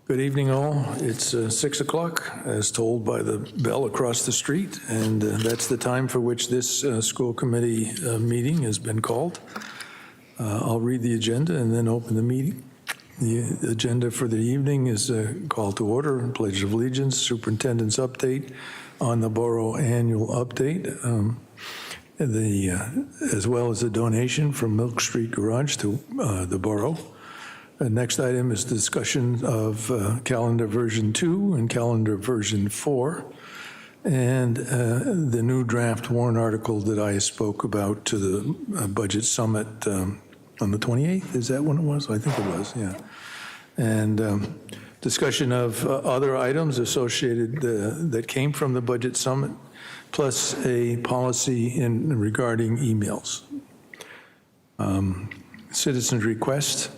Good evening, all. It's 6 o'clock, as told by the bell across the street, and that's the time for which this school committee meeting has been called. I'll read the agenda and then open the meeting. The agenda for the evening is a call to order, Pledge of Allegiance, Superintendent's update on the BORO annual update, as well as a donation from Milk Street Garage to the BORO. The next item is discussion of calendar version 2 and calendar version 4, and the new draft warrant article that I spoke about to the budget summit on the 28th. Is that when it was? I think it was, yeah. And discussion of other items associated that came from the budget summit, plus a policy regarding emails. Citizens' request,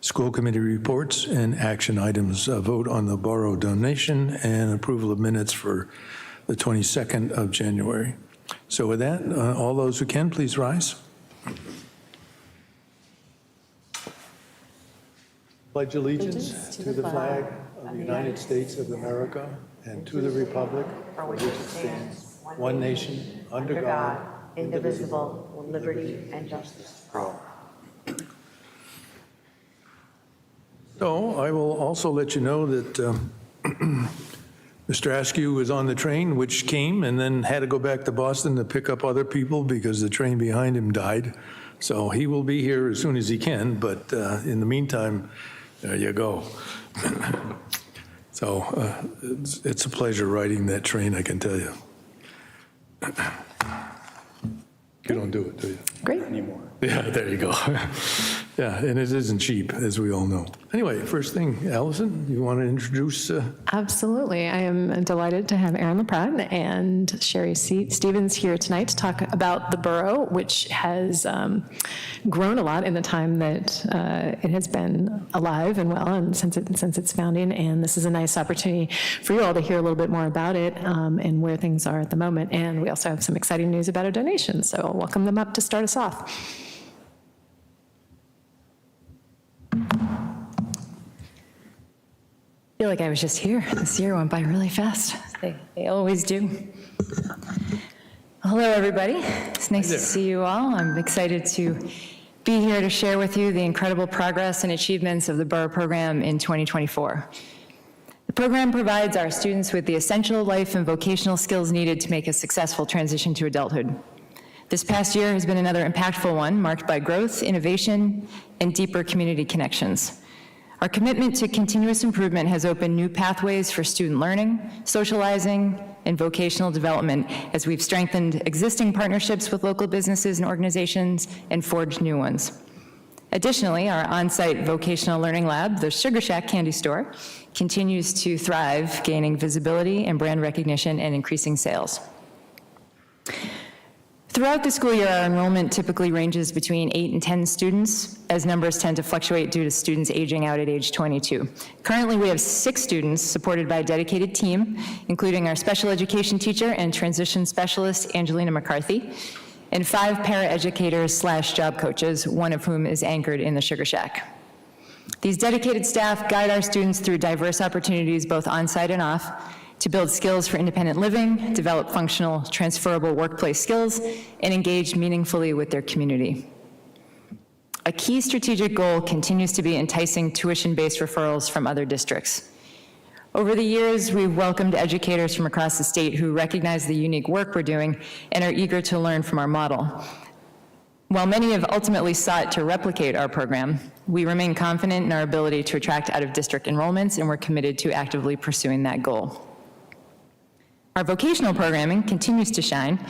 school committee reports, and action items. Vote on the BORO donation and approval of minutes for the 22nd of January. So with that, all those who can, please rise. Pledge allegiance to the flag of the United States of America and to the republic for which it stands, one nation, under God, indivisible, with liberty and justice for all. So I will also let you know that Mr. Askew was on the train, which came and then had to go back to Boston to pick up other people because the train behind him died. So he will be here as soon as he can, but in the meantime, there you go. So it's a pleasure riding that train, I can tell you. You don't do it, do you? Great. Anymore. Yeah, there you go. Yeah, and it isn't cheap, as we all know. Anyway, first thing, Allison, you want to introduce? Absolutely. I am delighted to have Aaron LaPrat and Sherry Stevens here tonight to talk about the borough, which has grown a lot in the time that it has been alive and well, and since its founding. And this is a nice opportunity for you all to hear a little bit more about it and where things are at the moment. And we also have some exciting news about a donation. So I'll welcome them up to start us off. I feel like I was just here. This year went by really fast. They always do. Hello, everybody. It's nice to see you all. I'm excited to be here to share with you the incredible progress and achievements of the BORO program in 2024. The program provides our students with the essential life and vocational skills needed to make a successful transition to adulthood. This past year has been another impactful one, marked by growth, innovation, and deeper community connections. Our commitment to continuous improvement has opened new pathways for student learning, socializing, and vocational development as we've strengthened existing partnerships with local businesses and organizations and forged new ones. Additionally, our on-site vocational learning lab, the Sugar Shack Candy Store, continues to thrive, gaining visibility and brand recognition and increasing sales. Throughout the school year, our enrollment typically ranges between 8 and 10 students, as numbers tend to fluctuate due to students aging out at age 22. Currently, we have 6 students supported by a dedicated team, including our special education teacher and transition specialist, Angelina McCarthy, and 5 paraeducators/job coaches, one of whom is anchored in the Sugar Shack. These dedicated staff guide our students through diverse opportunities, both on-site and off, to build skills for independent living, develop functional, transferable workplace skills, and engage meaningfully with their community. A key strategic goal continues to be enticing tuition-based referrals from other districts. Over the years, we've welcomed educators from across the state who recognize the unique work we're doing and are eager to learn from our model. While many have ultimately sought to replicate our program, we remain confident in our ability to attract out-of-district enrollments, and we're committed to actively pursuing that goal. Our vocational programming continues to shine.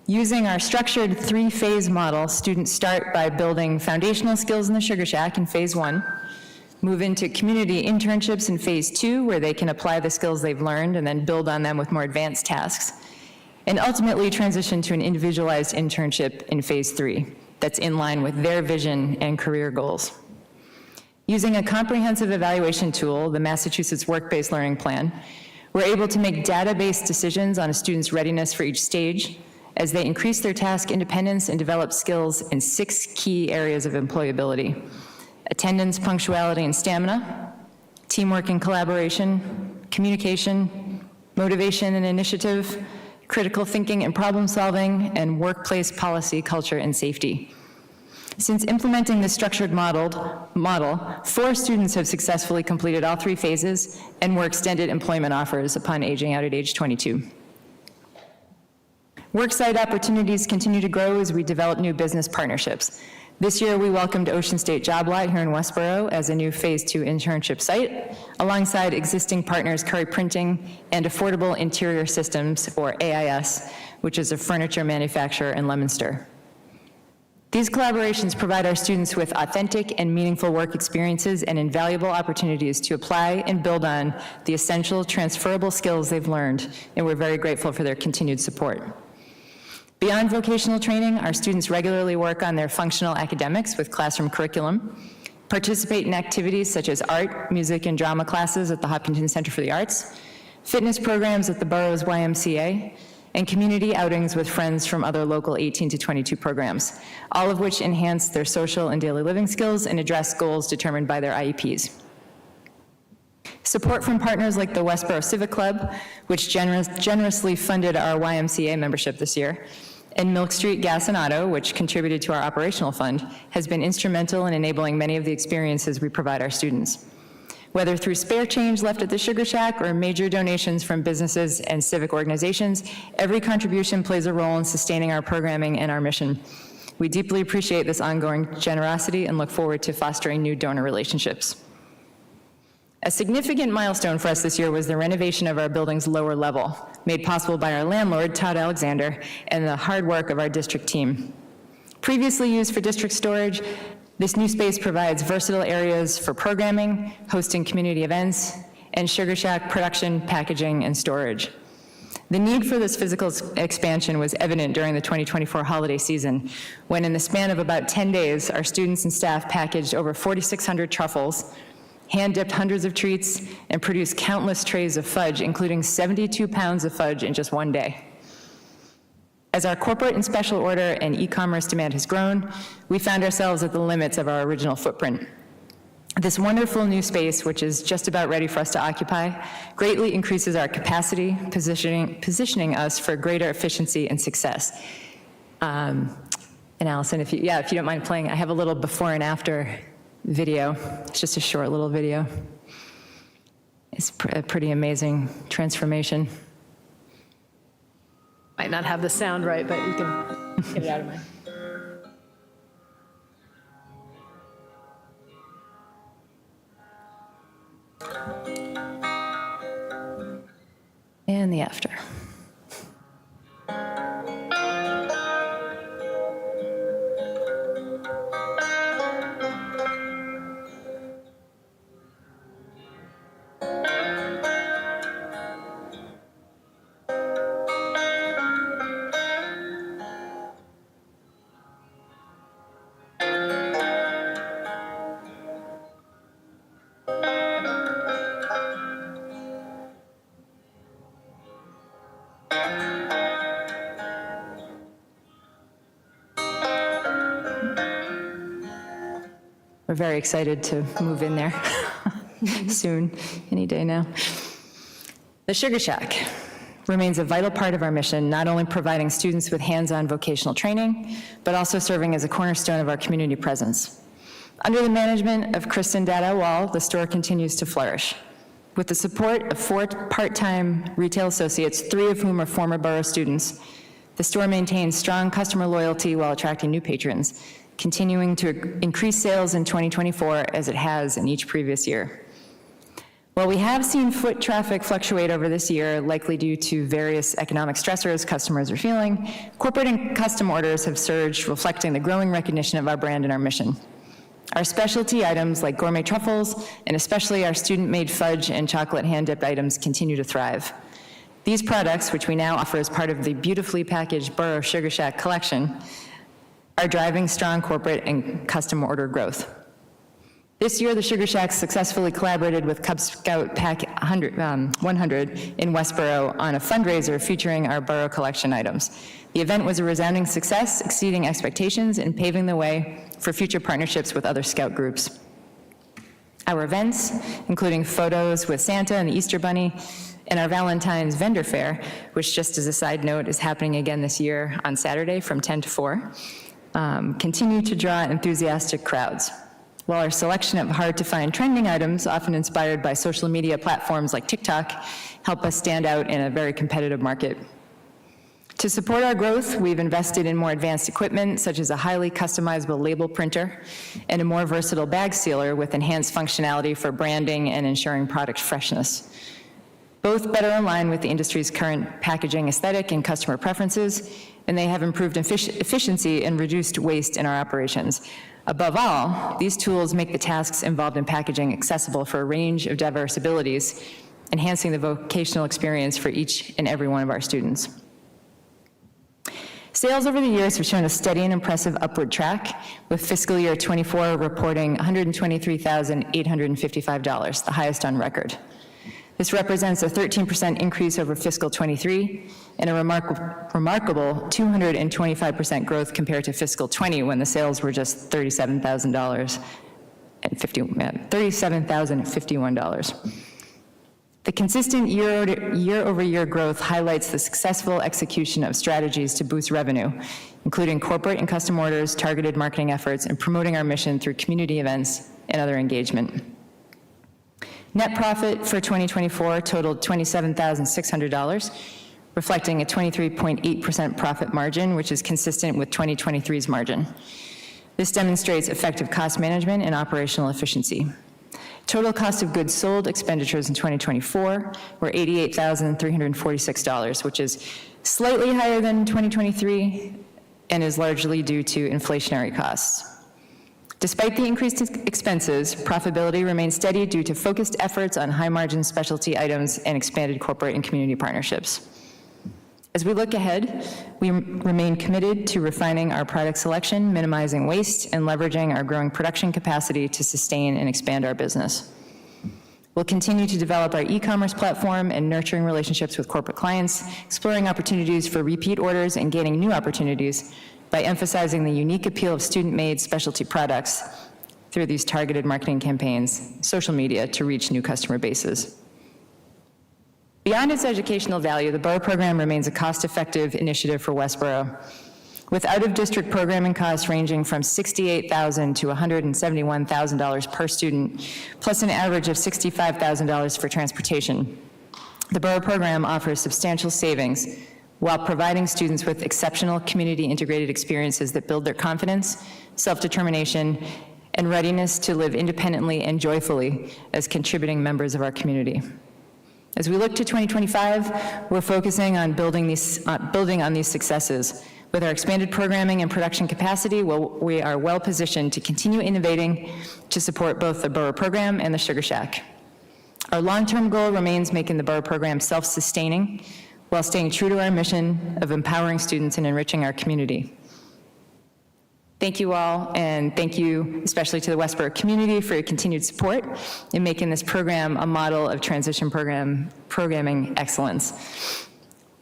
Using our structured 3-phase model, students start by building foundational skills in the Sugar Shack in phase 1, move into community internships in phase 2, where they can apply the skills they've learned and then build on them with more advanced tasks, and ultimately transition to an individualized internship in phase 3 that's in line with their vision and career goals. Using a comprehensive evaluation tool, the Massachusetts Work-Based Learning Plan, we're able to make data-based decisions on a student's readiness for each stage as they increase their task independence and develop skills in 6 key areas of employability: attendance, punctuality, and stamina, teamwork and collaboration, communication, motivation and initiative, critical thinking and problem solving, and workplace policy, culture, and safety. Since implementing this structured model, 4 students have successfully completed all 3 phases and were extended employment offers upon aging out at age 22. Worksite opportunities continue to grow as we develop new business partnerships. This year, we welcomed Ocean State Job Lot here in Westborough as a new Phase 2 internship site, alongside existing partners Curry Printing and Affordable Interior Systems, or AIS, which is a furniture manufacturer in Leominster. These collaborations provide our students with authentic and meaningful work experiences and invaluable opportunities to apply and build on the essential transferable skills they've learned, and we're very grateful for their continued support. Beyond vocational training, our students regularly work on their functional academics with classroom curriculum, participate in activities such as art, music, and drama classes at the Hopkinton Center for the Arts, fitness programs at the borough's YMCA, and community outings with friends from other local 18 to 22 programs, all of which enhance their social and daily living skills and address goals determined by their IEPs. Support from partners like the Westborough Civic Club, which generously funded our YMCA membership this year, and Milk Street Gas and Auto, which contributed to our operational fund, has been instrumental in enabling many of the experiences we provide our students. Whether through spare change left at the Sugar Shack or major donations from businesses and civic organizations, every contribution plays a role in sustaining our programming and our mission. We deeply appreciate this ongoing generosity and look forward to fostering new donor relationships. A significant milestone for us this year was the renovation of our building's lower level, made possible by our landlord, Todd Alexander, and the hard work of our district team. Previously used for district storage, this new space provides versatile areas for programming, hosting community events, and Sugar Shack production, packaging, and storage. The need for this physical expansion was evident during the 2024 holiday season, when in the span of about 10 days, our students and staff packaged over 4,600 truffles, hand-dipped hundreds of treats, and produced countless trays of fudge, including 72 pounds of fudge in just one day. As our corporate and special order and e-commerce demand has grown, we found ourselves at the limits of our original footprint. This wonderful new space, which is just about ready for us to occupy, greatly increases our capacity, positioning us for greater efficiency and success. And Allison, if you don't mind playing, I have a little before and after video. It's just a short little video. It's a pretty amazing transformation. Might not have the sound right, but you can get it out of my. And the after. We're very excited to move in there soon, any day now. The Sugar Shack remains a vital part of our mission, not only providing students with hands-on vocational training, but also serving as a cornerstone of our community presence. Under the management of Kristen Dada-Wall, the store continues to flourish. With the support of 4 part-time retail associates, 3 of whom are former borough students, the store maintains strong customer loyalty while attracting new patrons, continuing to increase sales in 2024 as it has in each previous year. While we have seen foot traffic fluctuate over this year, likely due to various economic stressors customers are feeling, corporate and custom orders have surged, reflecting the growing recognition of our brand and our mission. Our specialty items like gourmet truffles, and especially our student-made fudge and chocolate hand-dipped items, continue to thrive. These products, which we now offer as part of the beautifully packaged BORO Sugar Shack collection, are driving strong corporate and custom order growth. This year, the Sugar Shack successfully collaborated with Cub Scout Pack 100 in Westborough on a fundraiser featuring our BORO collection items. The event was a resounding success, exceeding expectations and paving the way for future partnerships with other Scout groups. Our events, including photos with Santa and the Easter Bunny, and our Valentine's Vendor Fair, which, just as a side note, is happening again this year on Saturday from 10 to 4, continue to draw enthusiastic crowds. While our selection of hard-to-find trending items, often inspired by social media platforms like TikTok, help us stand out in a very competitive market. To support our growth, we've invested in more advanced equipment, such as a highly customizable label printer and a more versatile bag sealer with enhanced functionality for branding and ensuring product freshness. Both better align with the industry's current packaging aesthetic and customer preferences, and they have improved efficiency and reduced waste in our operations. Above all, these tools make the tasks involved in packaging accessible for a range of diverse abilities, enhancing the vocational experience for each and every one of our students. Sales over the years have shown a steady and impressive upward track, with fiscal year '24 reporting $123,855, the highest on record. This represents a 13% increase over fiscal 23 and a remarkable 225% growth compared to fiscal 20, when the sales were just $37,051. The consistent year-over-year growth highlights the successful execution of strategies to boost revenue, including corporate and custom orders, targeted marketing efforts, and promoting our mission through community events and other engagement. Net profit for 2024 totaled $27,600, reflecting a 23.8% profit margin, which is consistent with 2023's margin. This demonstrates effective cost management and operational efficiency. Total cost of goods sold expenditures in 2024 were $88,346, which is slightly higher than 2023 and is largely due to inflationary costs. Despite the increased expenses, profitability remains steady due to focused efforts on high-margin specialty items and expanded corporate and community partnerships. As we look ahead, we remain committed to refining our product selection, minimizing waste, and leveraging our growing production capacity to sustain and expand our business. We'll continue to develop our e-commerce platform and nurturing relationships with corporate clients, exploring opportunities for repeat orders and gaining new opportunities by emphasizing the unique appeal of student-made specialty products through these targeted marketing campaigns, social media, to reach new customer bases. Beyond its educational value, the BORO program remains a cost-effective initiative for Westborough, with out-of-district programming costs ranging from $68,000 to $171,000 per student, plus an average of $65,000 for transportation. The BORO program offers substantial savings while providing students with exceptional community-integrated experiences that build their confidence, self-determination, and readiness to live independently and joyfully as contributing members of our community. As we look to 2025, we're focusing on building on these successes. With our expanded programming and production capacity, we are well positioned to continue innovating to support both the BORO program and the Sugar Shack. Our long-term goal remains making the BORO program self-sustaining while staying true to our mission of empowering students and enriching our community. Thank you all, and thank you especially to the Westborough community for your continued support in making this program a model of transition programming excellence.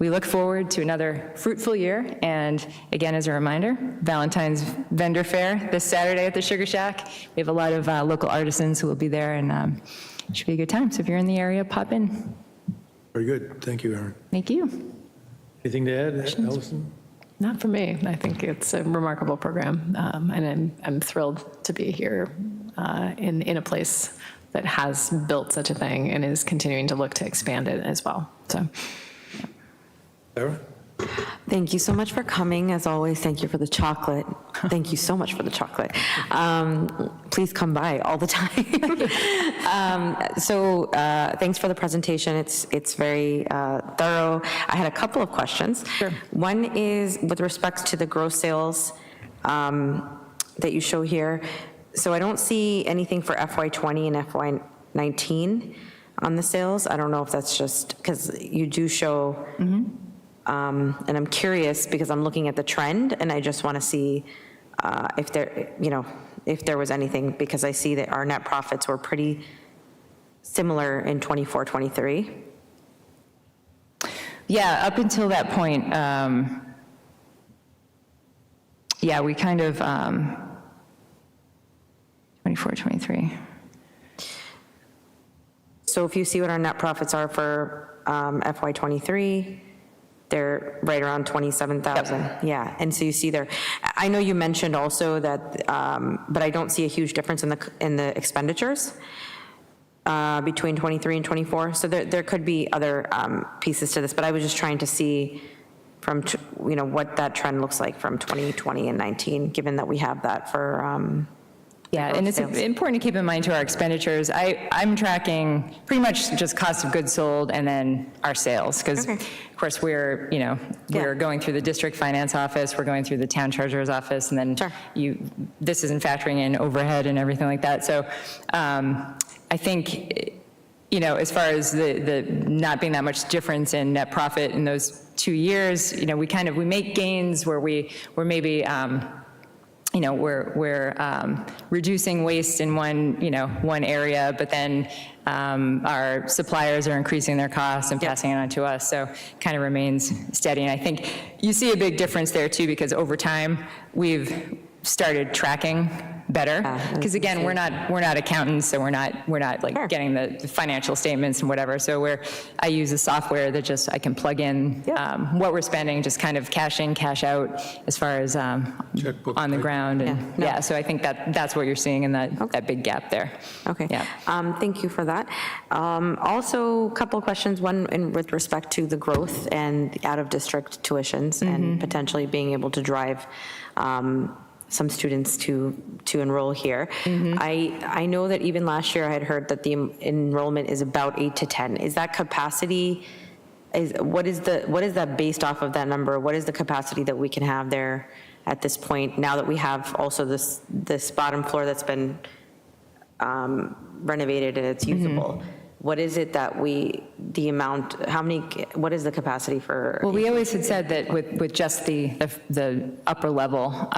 We look forward to another fruitful year, and again, as a reminder, Valentine's Vendor Fair this Saturday at the Sugar Shack. We have a lot of local artisans who will be there, and it should be a good time. So if you're in the area, pop in. Very good. Thank you, Erin. Thank you. Anything to add, Allison? Not for me. I think it's a remarkable program, and I'm thrilled to be here in a place that has built such a thing and is continuing to look to expand it as well. So, Sarah? Thank you so much for coming. As always, thank you for the chocolate. Thank you so much for the chocolate. Please come by all the time. Thanks for the presentation. It's very thorough. I had a couple of questions. Sure. One is with respect to the gross sales that you show here. So I don't see anything for FY20 and FY19 on the sales. I don't know if that's just because you do show. And I'm curious because I'm looking at the trend, and I just want to see if there was anything, because I see that our net profits were pretty similar in 24, 23. Yeah, up until that point, we kind of, 24, 23. So if you see what our net profits are for FY '23, they're right around 27,000. Yeah, and so you see there, I know you mentioned also that, but I don't see a huge difference in the expenditures between 23 and 24. So there could be other pieces to this, but I was just trying to see from, what that trend looks like from 2020 and 19, given that we have that for Yeah, and it's important to keep in mind to our expenditures. I'm tracking pretty much just cost of goods sold and then our sales, because of course we're going through the district finance office, we're going through the town treasurer's office, and then this isn't factoring in overhead and everything like that. So I think, as far as the not being that much difference in net profit in those 2 years, we make gains where we're maybe, we're reducing waste in one area, but then our suppliers are increasing their costs and passing it on to us, so it kind of remains steady. And I think you see a big difference there too, because over time we've started tracking better, because again, we're not accountants, so we're not like getting the financial statements and whatever. So I use a software that just I can plug in what we're spending, just kind of cash in, cash out, as far as Checkbook on the type. ground. And so I think that's what you're seeing in that big gap there. Okay. Yeah. Thank you for that. Also, a couple of questions. One with respect to the growth and the out-of-district tuitions and potentially being able to drive some students to enroll here. I know that even last year I had heard that the enrollment is about 8 to 10. Is that capacity? What is that based off of that number? What is the capacity that we can have there at this point, now that we have also this bottom floor that's been renovated and it's usable? What is it that what is the capacity for? Well, we always had said that with just the upper level,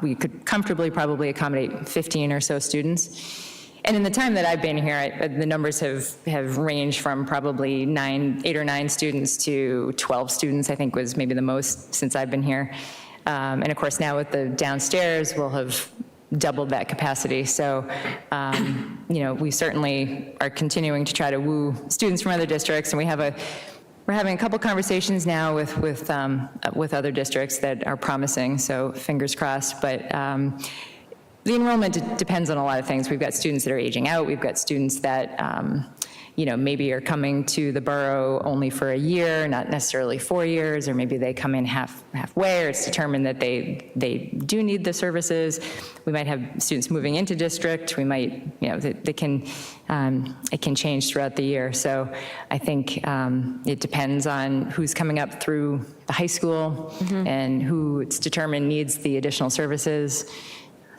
we could comfortably probably accommodate 15 or so students. And in the time that I've been here, the numbers have ranged from probably 8 or 9 students to 12 students, I think was maybe the most since I've been here. And of course, now with the downstairs, we'll have doubled that capacity. So, we certainly are continuing to try to woo students from other districts, and we're having a couple conversations now with other districts that are promising. So fingers crossed. But the enrollment depends on a lot of things. We've got students that are aging out. We've got students that maybe are coming to the borough only for a year, not necessarily 4 years, or maybe they come in halfway, or it's determined that they do need the services. We might have students moving into district. We might, it can change throughout the year. So I think it depends on who's coming up through the high school and who it's determined needs the additional services.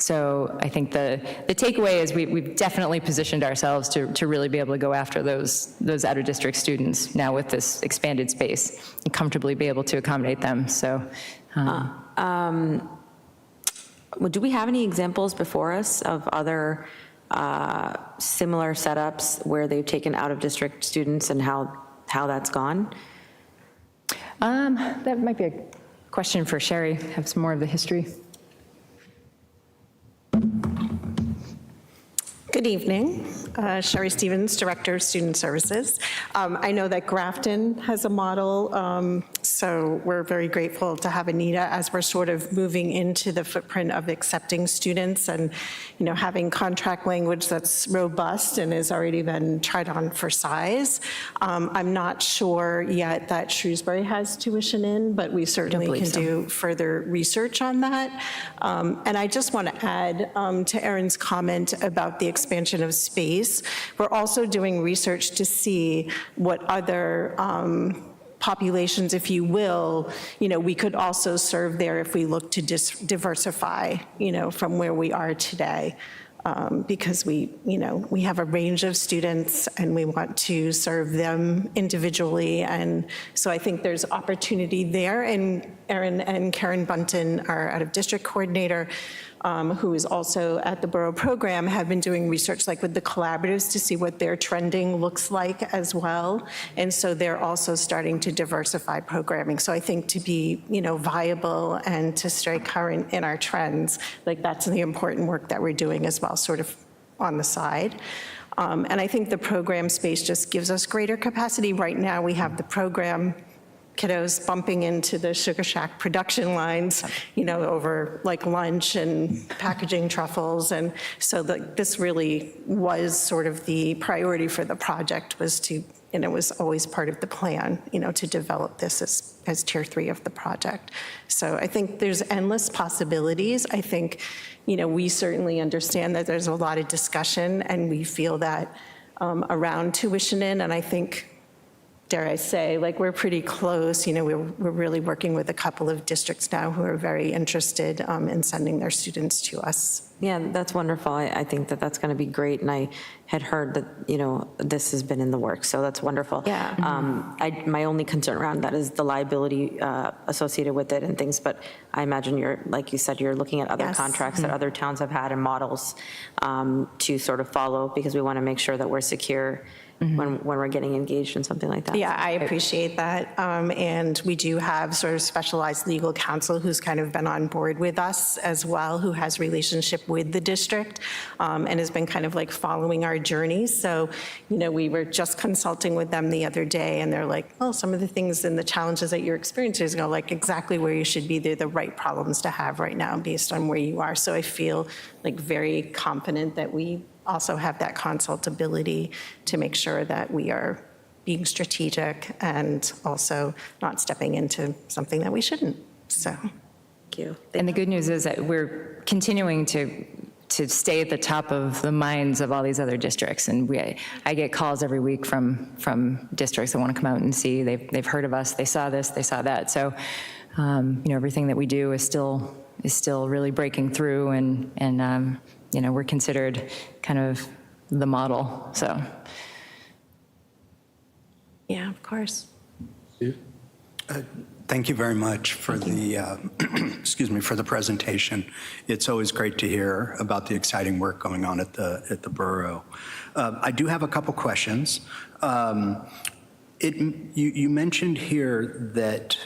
So I think the takeaway is we've definitely positioned ourselves to really be able to go after those out-of-district students now with this expanded space and comfortably be able to accommodate them. So, do we have any examples before us of other similar setups where they've taken out-of-district students and how that's gone? that might be a question for Sherry. Have some more of the history. Good evening. Sherry Stevens, Director of Student Services. I know that Grafton has a model, so we're very grateful to have Anita as we're sort of moving into the footprint of accepting students and, having contract language that's robust and has already been tried on for size. I'm not sure yet that Shrewsbury has tuition in, but we certainly can do further research on that. And I just want to add to Erin's comment about the expansion of space. We're also doing research to see what other populations, if you will, we could also serve there if we look to diversify, from where we are today. Because we have a range of students and we want to serve them individually. And so I think there's opportunity there. And Erin and Karen Bunton, our out-of-district coordinator, who is also at the Borough program, have been doing research like with the collaboratives to see what their trending looks like as well. And so they're also starting to diversify programming. So I think to be, viable and to stay current in our trends, like that's the important work that we're doing as well, sort of on the side. And I think the program space just gives us greater capacity. Right now, we have the program kiddos bumping into the Sugar Shack production lines, over like lunch and packaging truffles. And so this really was sort of the priority for the project, was to, and it was always part of the plan, to develop this as tier 3 of the project. So I think there's endless possibilities. I think, we certainly understand that there's a lot of discussion, and we feel that around tuition in, and I think, dare I say, we're pretty close. We're really working with a couple of districts now who are very interested in sending their students to us. Yeah, that's wonderful. I think that that's going to be great, and I had heard that, this has been in the works, so that's wonderful. Yeah. My only concern around that is the liability associated with it and things, but I imagine like you said, you're looking at other Yes. contracts that other towns have had and models to sort of follow, because we want to make sure that we're secure when we're getting engaged in something like that. Yeah, I appreciate that. And we do have sort of specialized legal counsel who's kind of been on board with us as well, who has relationship with the district and has been kind of like following our journey. So, we were just consulting with them the other day, and they're like, well, some of the things and the challenges that you're experiencing is like exactly where you should be. They're the right problems to have right now based on where you are. So I feel like very confident that we also have that consultability to make sure that we are being strategic and also not stepping into something that we shouldn't. So, Thank you. And the good news is that we're continuing to stay at the top of the minds of all these other districts. And I get calls every week from districts that want to come out and see. They've heard of us, they saw this, they saw that. So, everything that we do is still really breaking through, and we're considered kind of the model, so. yeah, of course. Thank you very much for the, excuse me, for the presentation. It's always great to hear about the exciting work going on at the borough. I do have a couple questions. You mentioned here that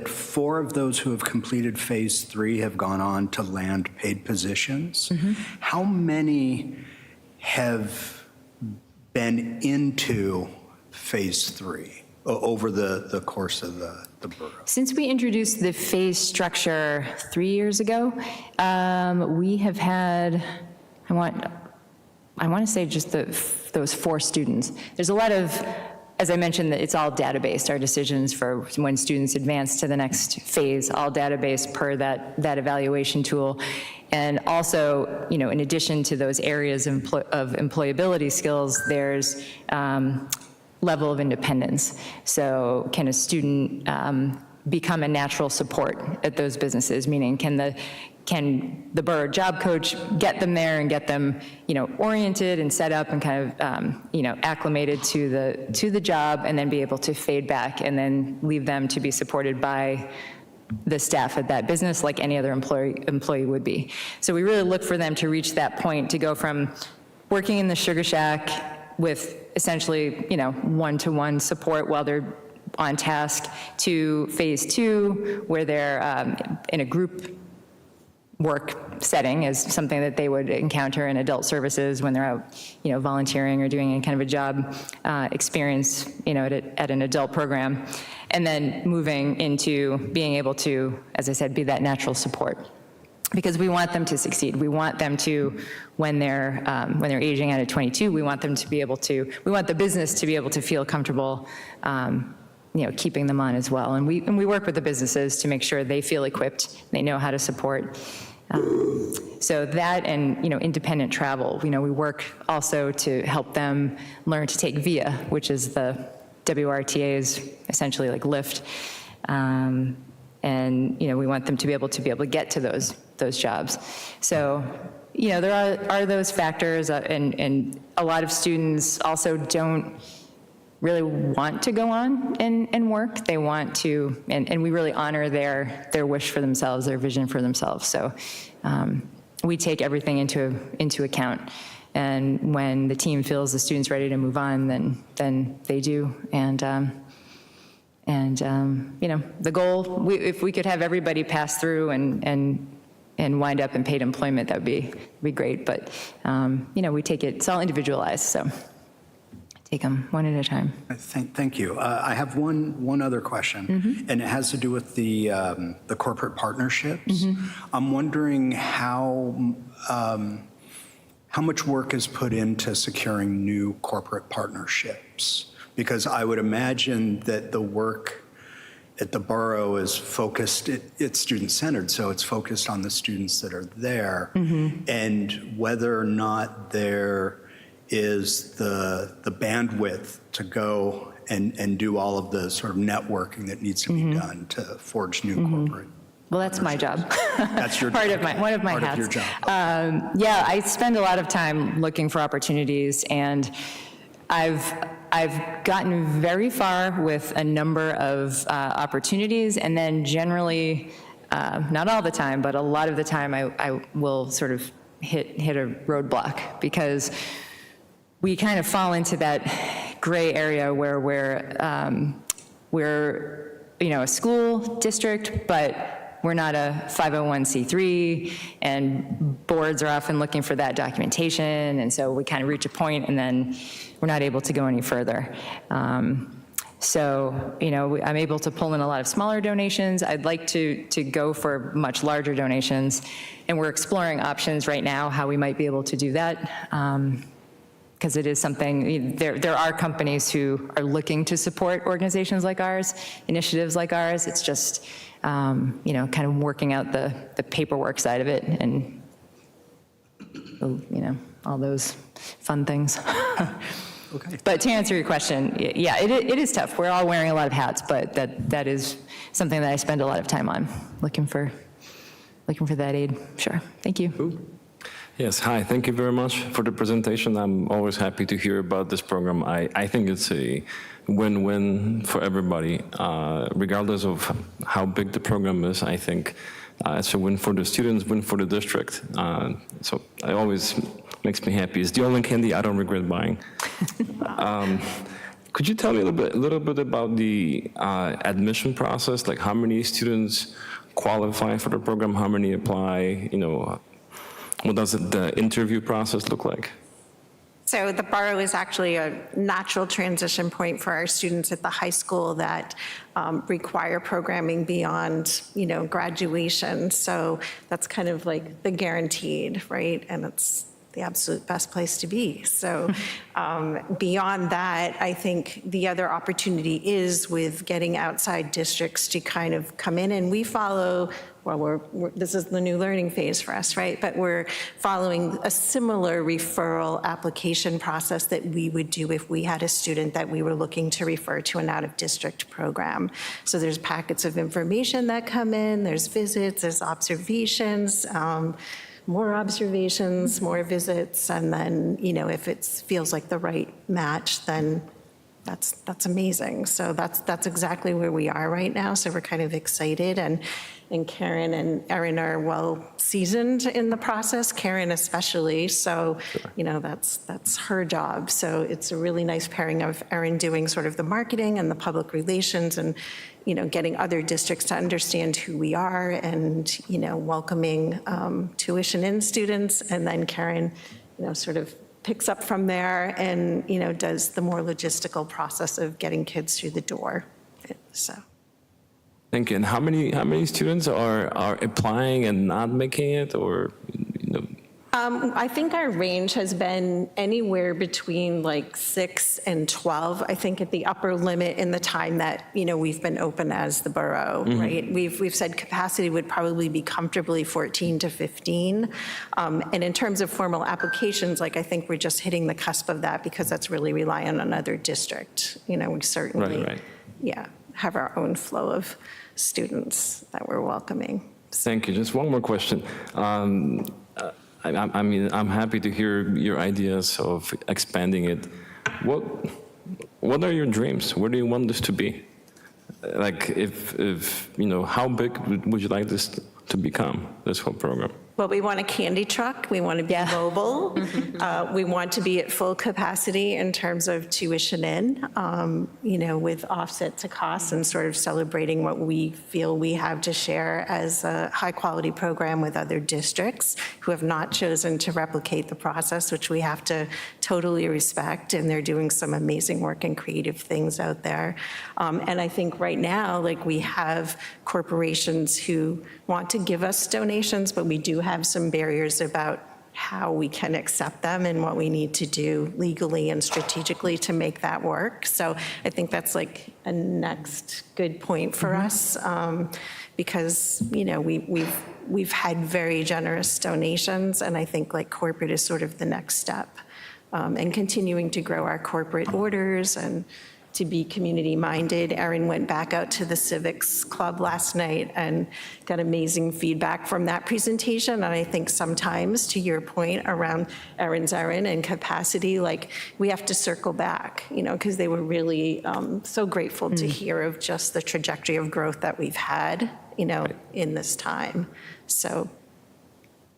4 of those who have completed phase 3 have gone on to land paid positions. Mm-hmm. How many have been into phase 3 over the course of the borough? Since we introduced the phase structure 3 years ago, we have had, I want to say just those 4 students. There's a lot of, as I mentioned, it's all data-based. Our decisions for when students advance to the next phase, all data-based per that evaluation tool. And also, in addition to those areas of employability skills, there's level of independence. So can a student become a natural support at those businesses? Meaning, can the borough job coach get them there and get them, oriented and set up and kind of, acclimated to the job, and then be able to fade back and then leave them to be supported by the staff at that business like any other employee would be. So we really look for them to reach that point, to go from working in the Sugar Shack with essentially, one-to-one support while they're on task, to phase 2, where they're in a group work setting, is something that they would encounter in adult services when they're out, volunteering or doing any kind of a job experience, at an adult program, and then moving into being able to, as I said, be that natural support. Because we want them to succeed. We want them to, when they're aging out at 22, we want them to be able to, we want the business to be able to feel comfortable, keeping them on as well. And we work with the businesses to make sure they feel equipped, they know how to support. So that, and, independent travel. We work also to help them learn to take VIA, which is the WRTA's essentially like Lyft. And, we want them to be able to get to those jobs. So, there are those factors, and a lot of students also don't really want to go on and work. They want to, and we really honor their wish for themselves, their vision for themselves. So we take everything into account. And when the team feels the student's ready to move on, then they do. And the goal, if we could have everybody pass through and and wind up in paid employment, that would be great. But, we take it, it's all individualized, so take them one at a time. Thank you. I have one other question, and it has to do with the corporate partnerships. I'm wondering how much work is put into securing new corporate partnerships? Because I would imagine that the work at the borough is focused, it's student-centered, so it's focused on the students that are there, and whether or not there is the bandwidth to go and do all of the sort of networking that needs to be done to forge new corporate. Well, that's my job. That's your one of my part hats. of your job. Yeah, I spend a lot of time looking for opportunities, and I've gotten very far with a number of opportunities, and then generally, not all the time, but a lot of the time, I will sort of hit a roadblock, because we kind of fall into that gray area where we're a school district, but we're not a 501c3, and boards are often looking for that documentation, and so we kind of reach a point, and then we're not able to go any further. So, I'm able to pull in a lot of smaller donations. I'd like to go for much larger donations, and we're exploring options right now, how we might be able to do that. Because it is something, there are companies who are looking to support organizations like ours, initiatives like ours. It's just, kind of working out the paperwork side of it, and, all those fun things. Okay. But to answer your question, yeah, it is tough. We're all wearing a lot of hats, but that is something that I spend a lot of time on, looking for that aid. Sure. Thank you. Yes, hi, thank you very much for the presentation. I'm always happy to hear about this program. I think it's a win-win for everybody, regardless of how big the program is. I think it's a win for the students, win for the district. So it always makes me happy. It's the only candy I don't regret buying. Could you tell me a little bit about the admission process? Like, how many students qualify for the program? How many apply? What does the interview process look like? So the BORO is actually a natural transition point for our students at the high school that require programming beyond, graduation. So that's kind of like the guaranteed, right? And it's the absolute best place to be. So beyond that, I think the other opportunity is with getting outside districts to kind of come in, and we follow, this is the new learning phase for us, right? But we're following a similar referral application process that we would do if we had a student that we were looking to refer to an out-of-district program. So there's packets of information that come in, there's visits, there's observations, more observations, more visits, and then, if it feels like the right match, then that's amazing. So that's exactly where we are right now. So we're kind of excited, and Karen and Erin are well seasoned in the process, Karen especially. So, that's her job. So it's a really nice pairing of Erin doing sort of the marketing and the public relations, and getting other districts to understand who we are, and welcoming tuition in students, and then Karen sort of picks up from there and does the more logistical process of getting kids through the door. So Thank you. And how many students are applying and not making it, or I think our range has been anywhere between like 6 and 12. I think at the upper limit in the time that we've been open as the borough, right? We've said capacity would probably be comfortably 14 to 15, and in terms of formal applications, I think we're just hitting the cusp of that, because that's really reliant on other district. We certainly, Right. have our own flow of students that we're welcoming. Thank you. Just one more question. I'm happy to hear your ideas of expanding it. What are your dreams? Where do you want this to be? Like, if how big would you like this to become, this whole program? Well, we want a candy truck, we want to be mobile, we want to be at full capacity in terms of tuition in, with offset to costs and sort of celebrating what we feel we have to share as a high-quality program with other districts who have not chosen to replicate the process, which we have to totally respect, and they're doing some amazing work and creative things out there. And I think right now, like, we have corporations who want to give us donations, but we do have some barriers about how we can accept them and what we need to do legally and strategically to make that work. So I think that's like a next good point for us, because we've had very generous donations, and I think like corporate is sort of the next step, and continuing to grow our corporate orders and to be community-minded. Erin went back out to the Civics Club last night and got amazing feedback from that presentation. And I think sometimes, to your point around Erin's errand and capacity, like, we have to circle back, because they were really so grateful to hear of just the trajectory of growth that we've had, in this time. So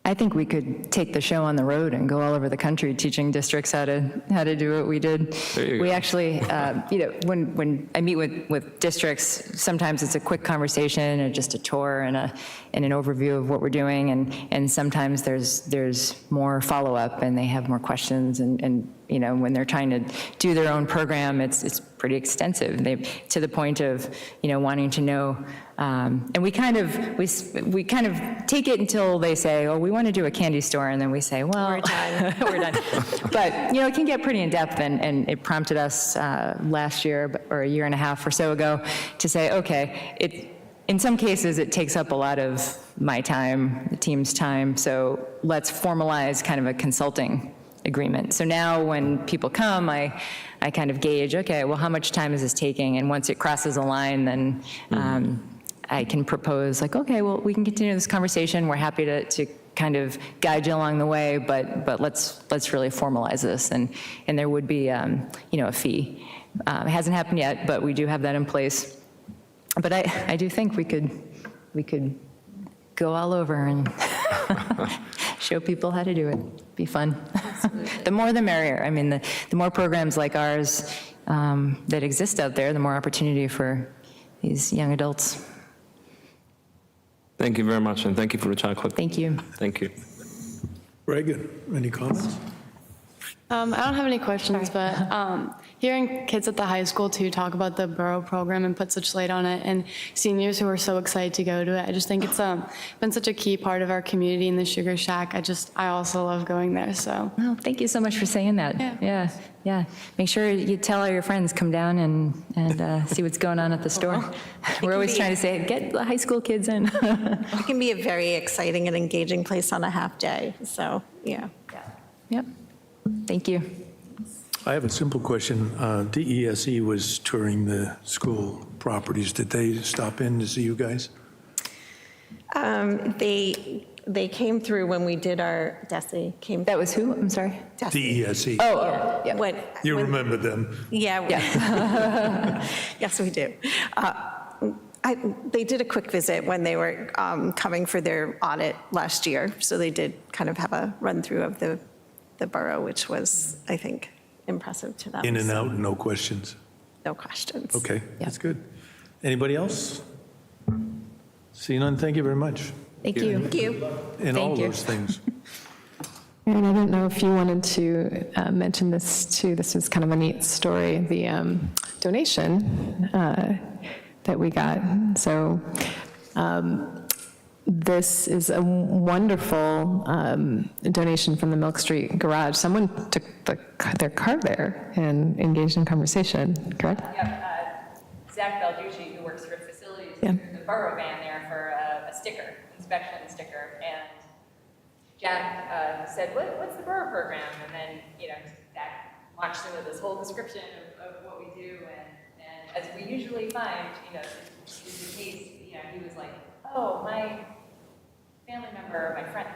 I think we could take the show on the road and go all over the country teaching districts how to do what we did. We actually, when I meet with districts, sometimes it's a quick conversation or just a tour and an overview of what we're doing, and sometimes there's more follow-up and they have more questions, and when they're trying to do their own program, it's pretty extensive. To the point of wanting to know, and we kind of take it until they say, "Oh, we want to do a candy store," and then we say, "Well, we're done." we're done. But it can get pretty in depth, and it prompted us last year or a year and a half or so ago to say, okay, in some cases it takes up a lot of my time, the team's time, so let's formalize kind of a consulting agreement. So now when people come, I kind of gauge, okay, well, how much time is this taking? And once it crosses a line, then I can propose, like, okay, well, we can continue this conversation. We're happy to kind of guide you along the way, but let's really formalize this. And there would be, a fee. It hasn't happened yet, but we do have that in place. But I do think we could go all over and show people how to do it. Be fun. The more the merrier. I mean, the more programs like ours that exist out there, the more opportunity for these young adults. Thank you very much, and thank you for the chocolate. Thank you. Thank you. Reagan, any comments? I don't have any questions, but hearing kids at the high school too talk about the BORO program and put such light on it, and seniors who are so excited to go to it, I just think it's been such a key part of our community in the Sugar Shack. I also love going there. So. Well, thank you so much for saying that. Yeah. Make sure you tell all your friends, come down and see what's going on at the store. We're always trying to say, get the high school kids in. it can be a very exciting and engaging place on a half day. So, yeah. Yep. Thank you. I have a simple question. DESE was touring the school properties. Did they stop in to see you guys? They came through when we did our DESE. That was who? I'm sorry. DESE. Oh, yeah. You remember them. Yeah. Yes, we do. They did a quick visit when they were coming for their audit last year. So they did kind of have a run through of the borough, which was, I think, impressive to them. In and out, no questions. No questions. Okay, that's good. Anybody else? See none, thank you very much. Thank you. Thank you. In all Thank you. those things. And I don't know if you wanted to mention this too. This was kind of a neat story, the donation that we got. So this is a wonderful donation from the Milk Street Garage. Someone took their car there and engaged in conversation, correct? Yep. Zach Balducci, who works for facilities, Yeah. the borough van there for a sticker, inspection sticker, and Jack said, what's the borough program? And then, Zach launched into this whole description of what we do, and as we usually find, is the case, he was like, oh, my family member, my friend,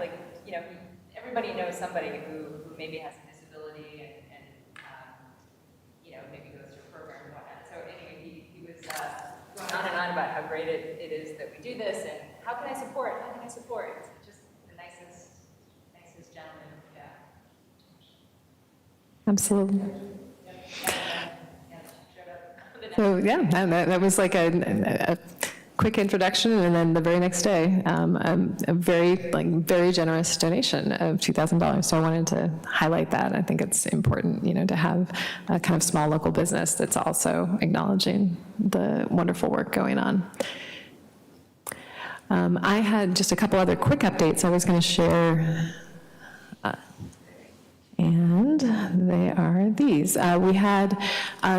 everybody knows somebody who maybe has a disability and maybe goes to a program and whatnot. So anyway, he was going on and on about how great it is that we do this and how can I support? It's just the nicest Absolutely. So, yeah, that was like a quick introduction, and then the very next day, a very generous donation of $2,000. So I wanted to highlight that. I think it's important, to have a kind of small local business that's also acknowledging the wonderful work going on. I had just a couple other quick updates I was going to share. And they are these. We had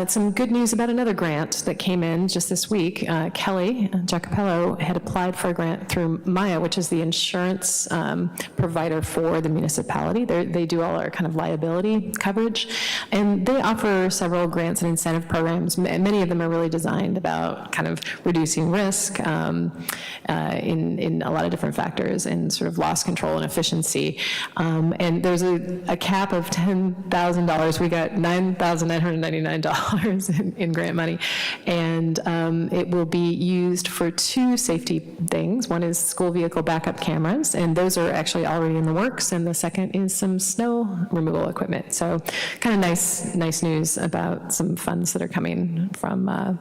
some good news about another grant that came in just this week. Kelly Giacopello had applied for a grant through Maya, which is the insurance provider for the municipality. They do all our kind of liability coverage, and they offer several grants and incentive programs. Many of them are really designed about kind of reducing risk in a lot of different factors, and sort of loss control and efficiency. And there's a cap of $10,000. We got $9,999 in grant money, and it will be used for two safety things. One is school vehicle backup cameras, and those are actually already in the works, and the second is some snow removal equipment. So kind of nice news about some funds that are coming from a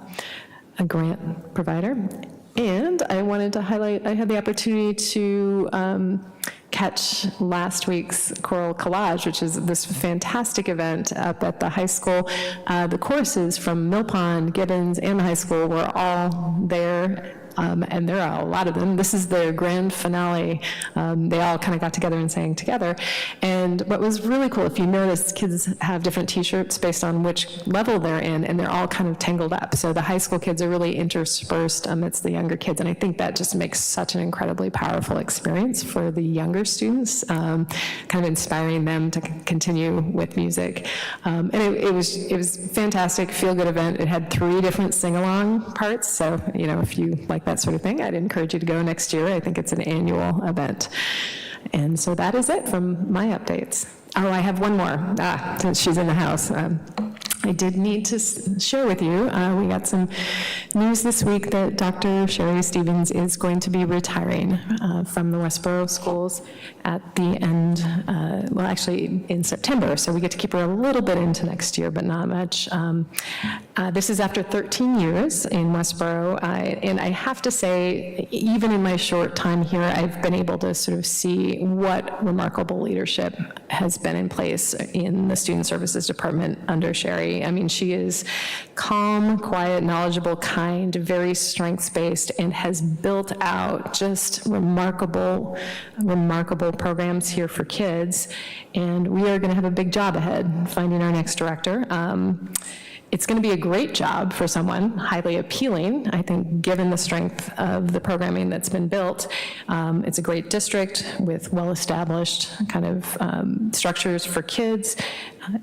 grant provider. And I wanted to highlight, I had the opportunity to catch last week's Choral Collage, which is this fantastic event up at the high school. The choruses from Mill Pond, Gibbons, and the high school were all there. And there are a lot of them. This is their grand finale. They all kind of got together and sang together. And what was really cool, if you notice, kids have different T-shirts based on which level they're in, and they're all kind of tangled up. So the high school kids are really interspersed amidst the younger kids, and I think that just makes such an incredibly powerful experience for the younger students, kind of inspiring them to continue with music. And it was fantastic, feel-good event. It had 3 different sing-along parts, so if you like that sort of thing, I'd encourage you to go next year. I think it's an annual event. And so that is it from my updates. Oh, I have one more, since she's in the house. I did need to share with you, we got some news this week that Dr. Sherry Stevens is going to be retiring from the Westborough schools at the end, well, actually in September, so we get to keep her a little bit into next year, but not much. This is after 13 years in Westborough, and I have to say, even in my short time here, I've been able to sort of see what remarkable leadership has been in place in the Student Services Department under Sherry. I mean, she is calm, quiet, knowledgeable, kind, very strengths-based, and has built out just remarkable programs here for kids. And we are going to have a big job ahead finding our next director. It's going to be a great job for someone, highly appealing, I think, given the strength of the programming that's been built. It's a great district with well-established kind of structures for kids,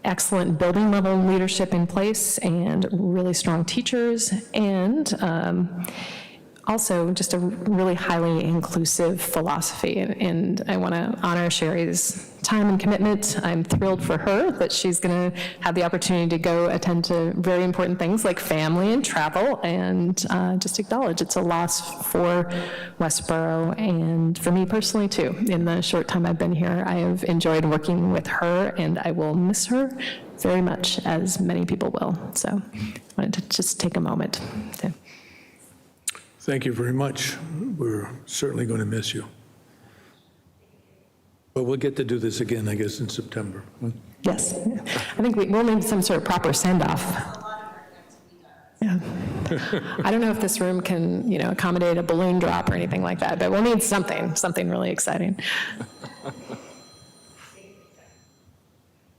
excellent building level leadership in place, and really strong teachers, and also just a really highly inclusive philosophy. And I want to honor Sherry's time and commitment. I'm thrilled for her that she's going to have the opportunity to go attend to very important things like family and travel, and just acknowledge it's a loss for Westborough and for me personally too. In the short time I've been here, I have enjoyed working with her, and I will miss her very much, as many people will. So I wanted to just take a moment to. Thank you very much. We're certainly going to miss you. But we'll get to do this again, I guess, in September. Yes. I think we'll need some sort of proper send-off. Yeah. I don't know if this room can, accommodate a balloon drop or anything like that, but we'll need something really exciting.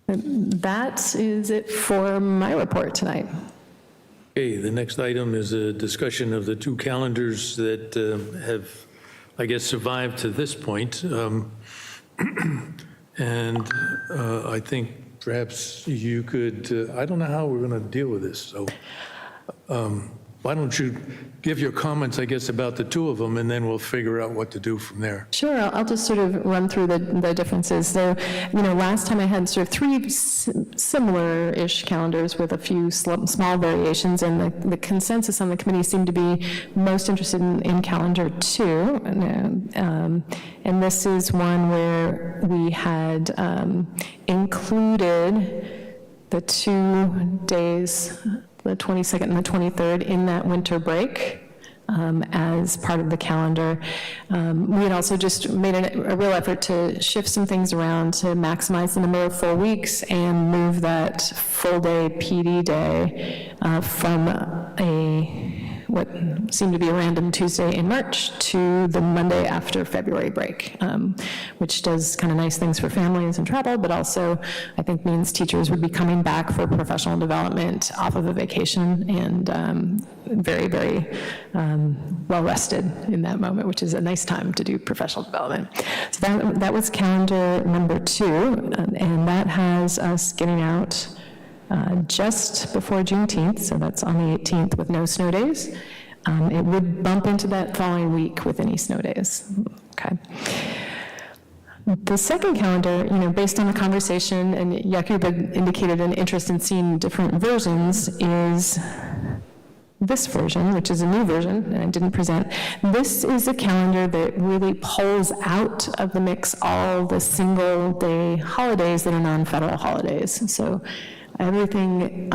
That is it for my report tonight. Okay, the next item is a discussion of the 2 calendars that have, I guess, survived to this point. And I think perhaps you could, I don't know how we're going to deal with this. So why don't you give your comments, I guess, about the two of them, and then we'll figure out what to do from there. Sure, I'll just sort of run through the differences. So, last time I had sort of three similar-ish calendars with a few small variations, and the consensus on the committee seemed to be most interested in calendar 2. And this is one where we had included the 2 days, the 22nd and the 23rd, in that winter break. As part of the calendar. We had also just made a real effort to shift some things around to maximize the number of full weeks and move that full-day PD day from what seemed to be a random Tuesday in March to the Monday after February break, which does kind of nice things for families and travel, but also I think means teachers would be coming back for professional development off of a vacation and very, very well rested in that moment, which is a nice time to do professional development. So that was calendar number 2, and that has us getting out just before Juneteenth, so that's on the 18th with no snow days. It would bump into that following week with any snow days. Okay. The second calendar, based on the conversation, and Jakub had indicated an interest in seeing different versions, is this version, which is a new version, and I didn't present. This is a calendar that really pulls out of the mix all the single-day holidays that are non-federal holidays. So everything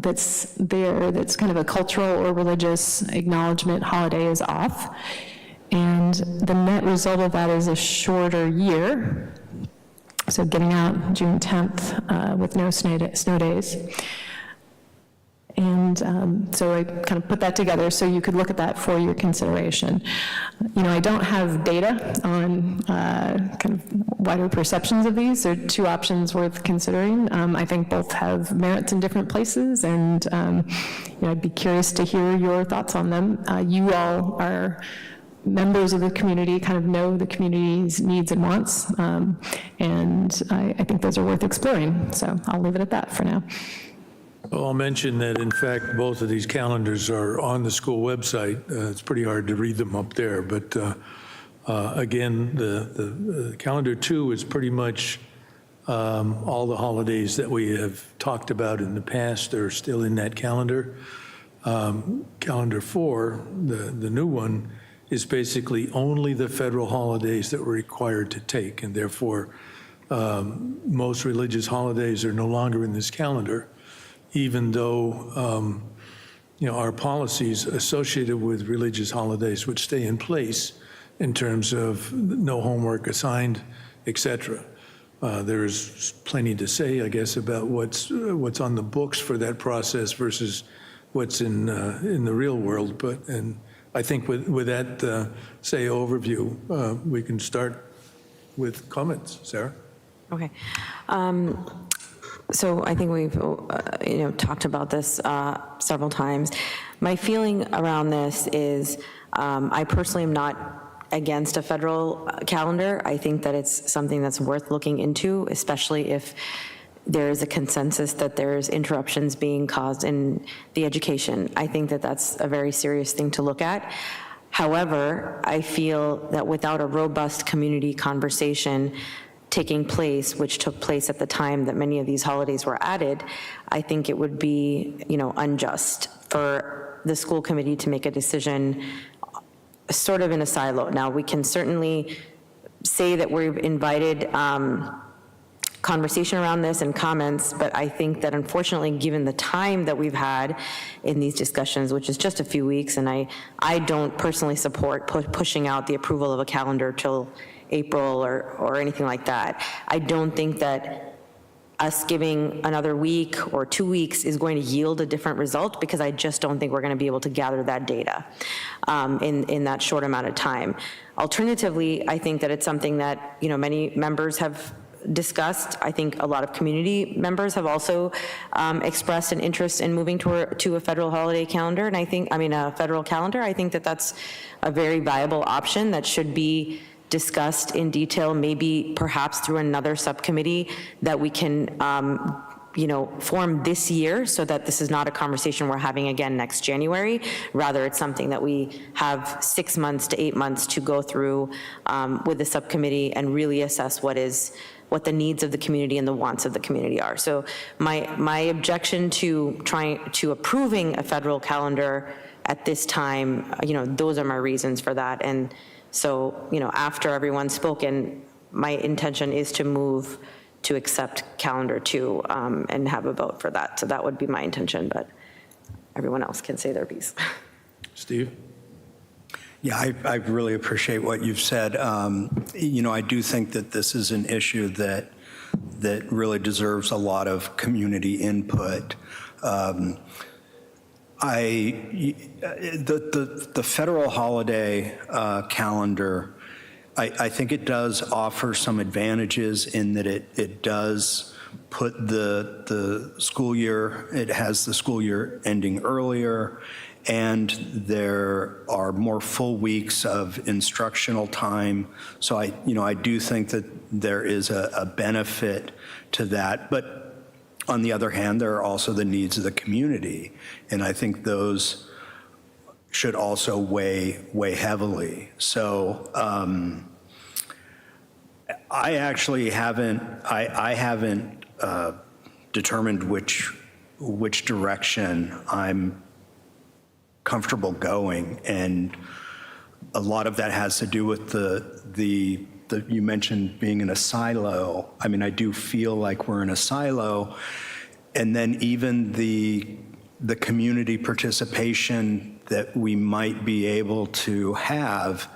that's there that's kind of a cultural or religious acknowledgement holiday is off. And the net result of that is a shorter year. So getting out June 10th with no snow days. And so I kind of put that together so you could look at that for your consideration. I don't have data on kind of wider perceptions of these. There are 2 options worth considering. I think both have merits in different places, and I'd be curious to hear your thoughts on them. You all are members of the community, kind of know the community's needs and wants, and I think those are worth exploring. So I'll leave it at that for now. Well, I'll mention that, in fact, both of these calendars are on the school website. It's pretty hard to read them up there, but again, the calendar 2 is pretty much all the holidays that we have talked about in the past are still in that calendar. Calendar 4, the new one, is basically only the federal holidays that we're required to take, and therefore most religious holidays are no longer in this calendar, even though our policies associated with religious holidays would stay in place in terms of no homework assigned, et cetera. There is plenty to say, I guess, about what's on the books for that process versus what's in the real world. And I think with that, overview, we can start with comments. Sarah? Okay. So I think we've, talked about this several times. My feeling around this is I personally am not against a federal calendar. I think that it's something that's worth looking into, especially if there is a consensus that there's interruptions being caused in the education. I think that that's a very serious thing to look at. However, I feel that without a robust community conversation taking place, which took place at the time that many of these holidays were added, I think it would be, unjust for the school committee to make a decision sort of in a silo. Now, we can certainly say that we've invited conversation around this and comments, but I think that unfortunately, given the time that we've had in these discussions, which is just a few weeks, and I don't personally support pushing out the approval of a calendar till April or anything like that. I don't think that us giving another week or 2 weeks is going to yield a different result, because I just don't think we're going to be able to gather that data in that short amount of time. Alternatively, I think that it's something that many members have discussed. I think a lot of community members have also expressed an interest in moving to a federal holiday calendar, and a federal calendar. I think that that's a very viable option that should be discussed in detail, maybe perhaps through another subcommittee that we can form this year, so that this is not a conversation we're having again next January. Rather, it's something that we have 6 months to 8 months to go through with the subcommittee and really assess what the needs of the community and the wants of the community are. So my objection to approving a federal calendar at this time, those are my reasons for that. And so, after everyone's spoken, my intention is to move to accept calendar 2 and have a vote for that. So that would be my intention, but everyone else can say their piece. Steve? Yeah, I really appreciate what you've said. I do think that this is an issue that really deserves a lot of community input. The federal holiday calendar, I think it does offer some advantages in that it does put the school year, it has the school year ending earlier, and there are more full weeks of instructional time. So I do think that there is a benefit to that. But on the other hand, there are also the needs of the community, and I think those should also weigh heavily. So I actually haven't determined which direction I'm comfortable going, and a lot of that has to do with the you mentioned being in a silo. I mean, I do feel like we're in a silo, and then even the community participation that we might be able to have,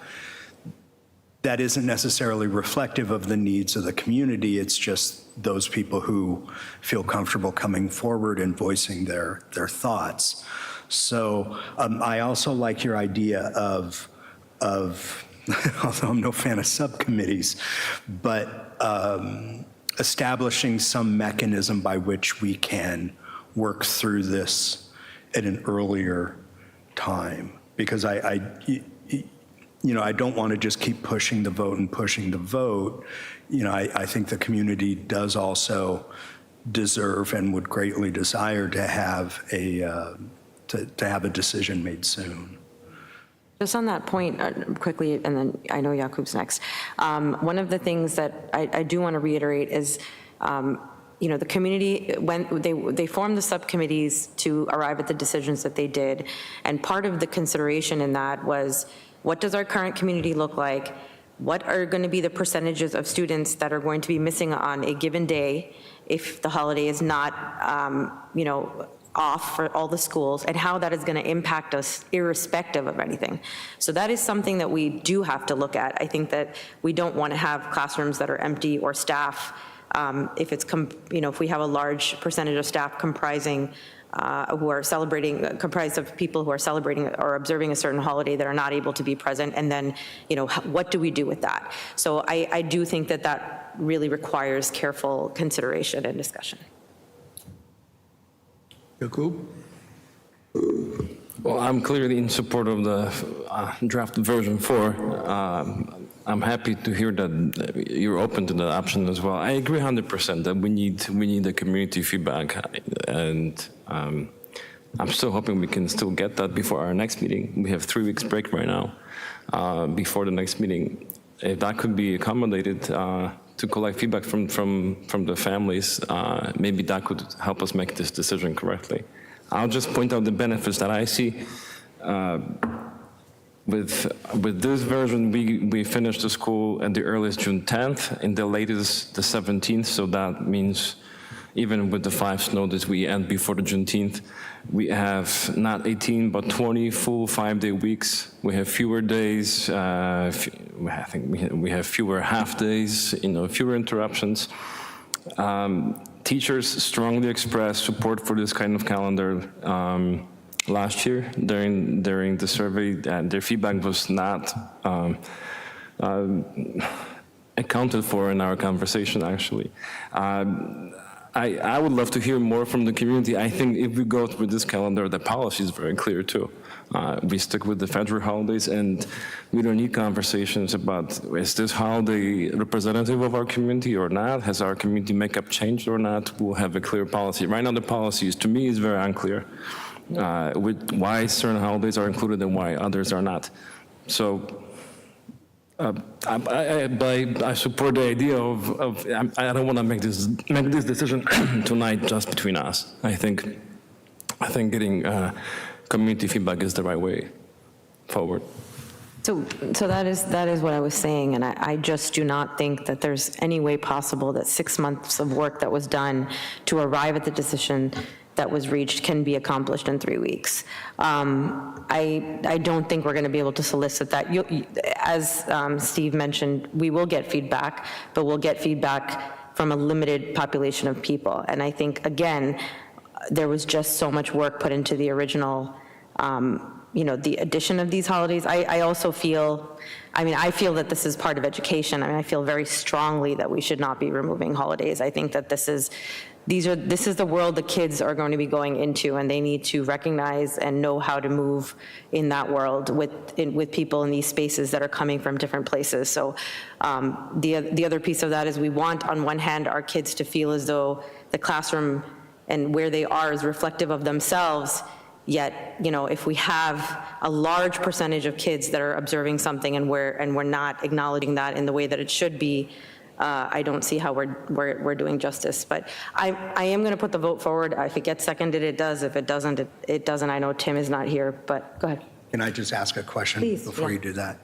that isn't necessarily reflective of the needs of the community. It's just those people who feel comfortable coming forward and voicing their thoughts. So I also like your idea of although I'm no fan of subcommittees, but establishing some mechanism by which we can work through this at an earlier time, because I don't want to just keep pushing the vote and pushing the vote. I think the community does also deserve and would greatly desire to have a decision made soon. Just on that point, quickly, and then I know Jakub's next. One of the things that I do want to reiterate is, the community, when they formed the subcommittees to arrive at the decisions that they did, and part of the consideration in that was, what does our current community look like? What are going to be the percentages of students that are going to be missing on a given day if the holiday is not, off for all the schools, and how that is going to impact us irrespective of anything. So that is something that we do have to look at. I think that we don't want to have classrooms that are empty or staff, if we have a large percentage of staff comprising comprised of people who are celebrating or observing a certain holiday that are not able to be present, and then, what do we do with that? So I do think that really requires careful consideration and discussion. Jakub? Well, I'm clearly in support of the draft version 4. I'm happy to hear that you're open to that option as well. I agree 100% that we need the community feedback, and I'm still hoping we can still get that before our next meeting. We have 3 weeks break right now before the next meeting. If that could be accommodated to collect feedback from the families, maybe that could help us make this decision correctly. I'll just point out the benefits that I see. With this version, we finish the school at the earliest June 10th, and the latest the 17th, so that means even with the 5 snow days, we end before the Juneteenth. We have not 18, but 20 full 5-day weeks. We have fewer days. I think we have fewer half days, fewer interruptions. Teachers strongly expressed support for this kind of calendar last year during the survey. Their feedback was not accounted for in our conversation, actually. I would love to hear more from the community. I think if we go through this calendar, the policy is very clear too. We stick with the federal holidays, and we don't need conversations about, is this holiday representative of our community or not? Has our community makeup changed or not? We'll have a clear policy. Right now, the policy is, to me, is very unclear with why certain holidays are included and why others are not. So I support the idea of I don't want to make this decision tonight just between us. I think getting community feedback is the right way forward. So that is what I was saying, and I just do not think that there's any way possible that 6 months of work that was done to arrive at the decision that was reached can be accomplished in 3 weeks. I don't think we're going to be able to solicit that. As Steve mentioned, we will get feedback, but we'll get feedback from a limited population of people. And I think, again, there was just so much work put into the original, the addition of these holidays. I also feel, I feel that this is part of education. I feel very strongly that we should not be removing holidays. I think that this is the world the kids are going to be going into, and they need to recognize and know how to move in that world with people in these spaces that are coming from different places. So the other piece of that is we want, on one hand, our kids to feel as though the classroom and where they are is reflective of themselves, yet, if we have a large percentage of kids that are observing something and we're not acknowledging that in the way that it should be, I don't see how we're doing justice. But I am going to put the vote forward. If it gets seconded, it does. If it doesn't, it doesn't. I know Tim is not here, but go ahead. Can I just ask a question Please, before yeah. you do that?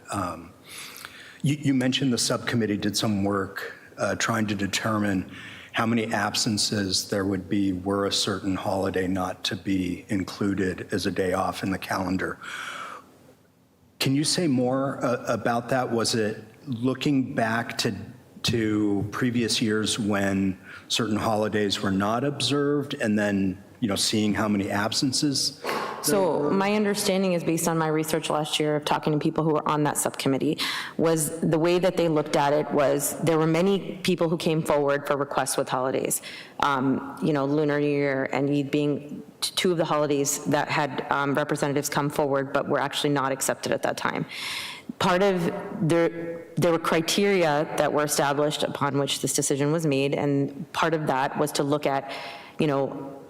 You mentioned the subcommittee did some work trying to determine how many absences there would be were a certain holiday not to be included as a day off in the calendar. Can you say more about that? Was it looking back to previous years when certain holidays were not observed, and then seeing how many absences? So my understanding is, based on my research last year of talking to people who were on that subcommittee, was the way that they looked at it was there were many people who came forward for requests with holidays. Lunar New Year and Eid being two of the holidays that had representatives come forward but were actually not accepted at that time. Part of there were criteria that were established upon which this decision was made, and part of that was to look at,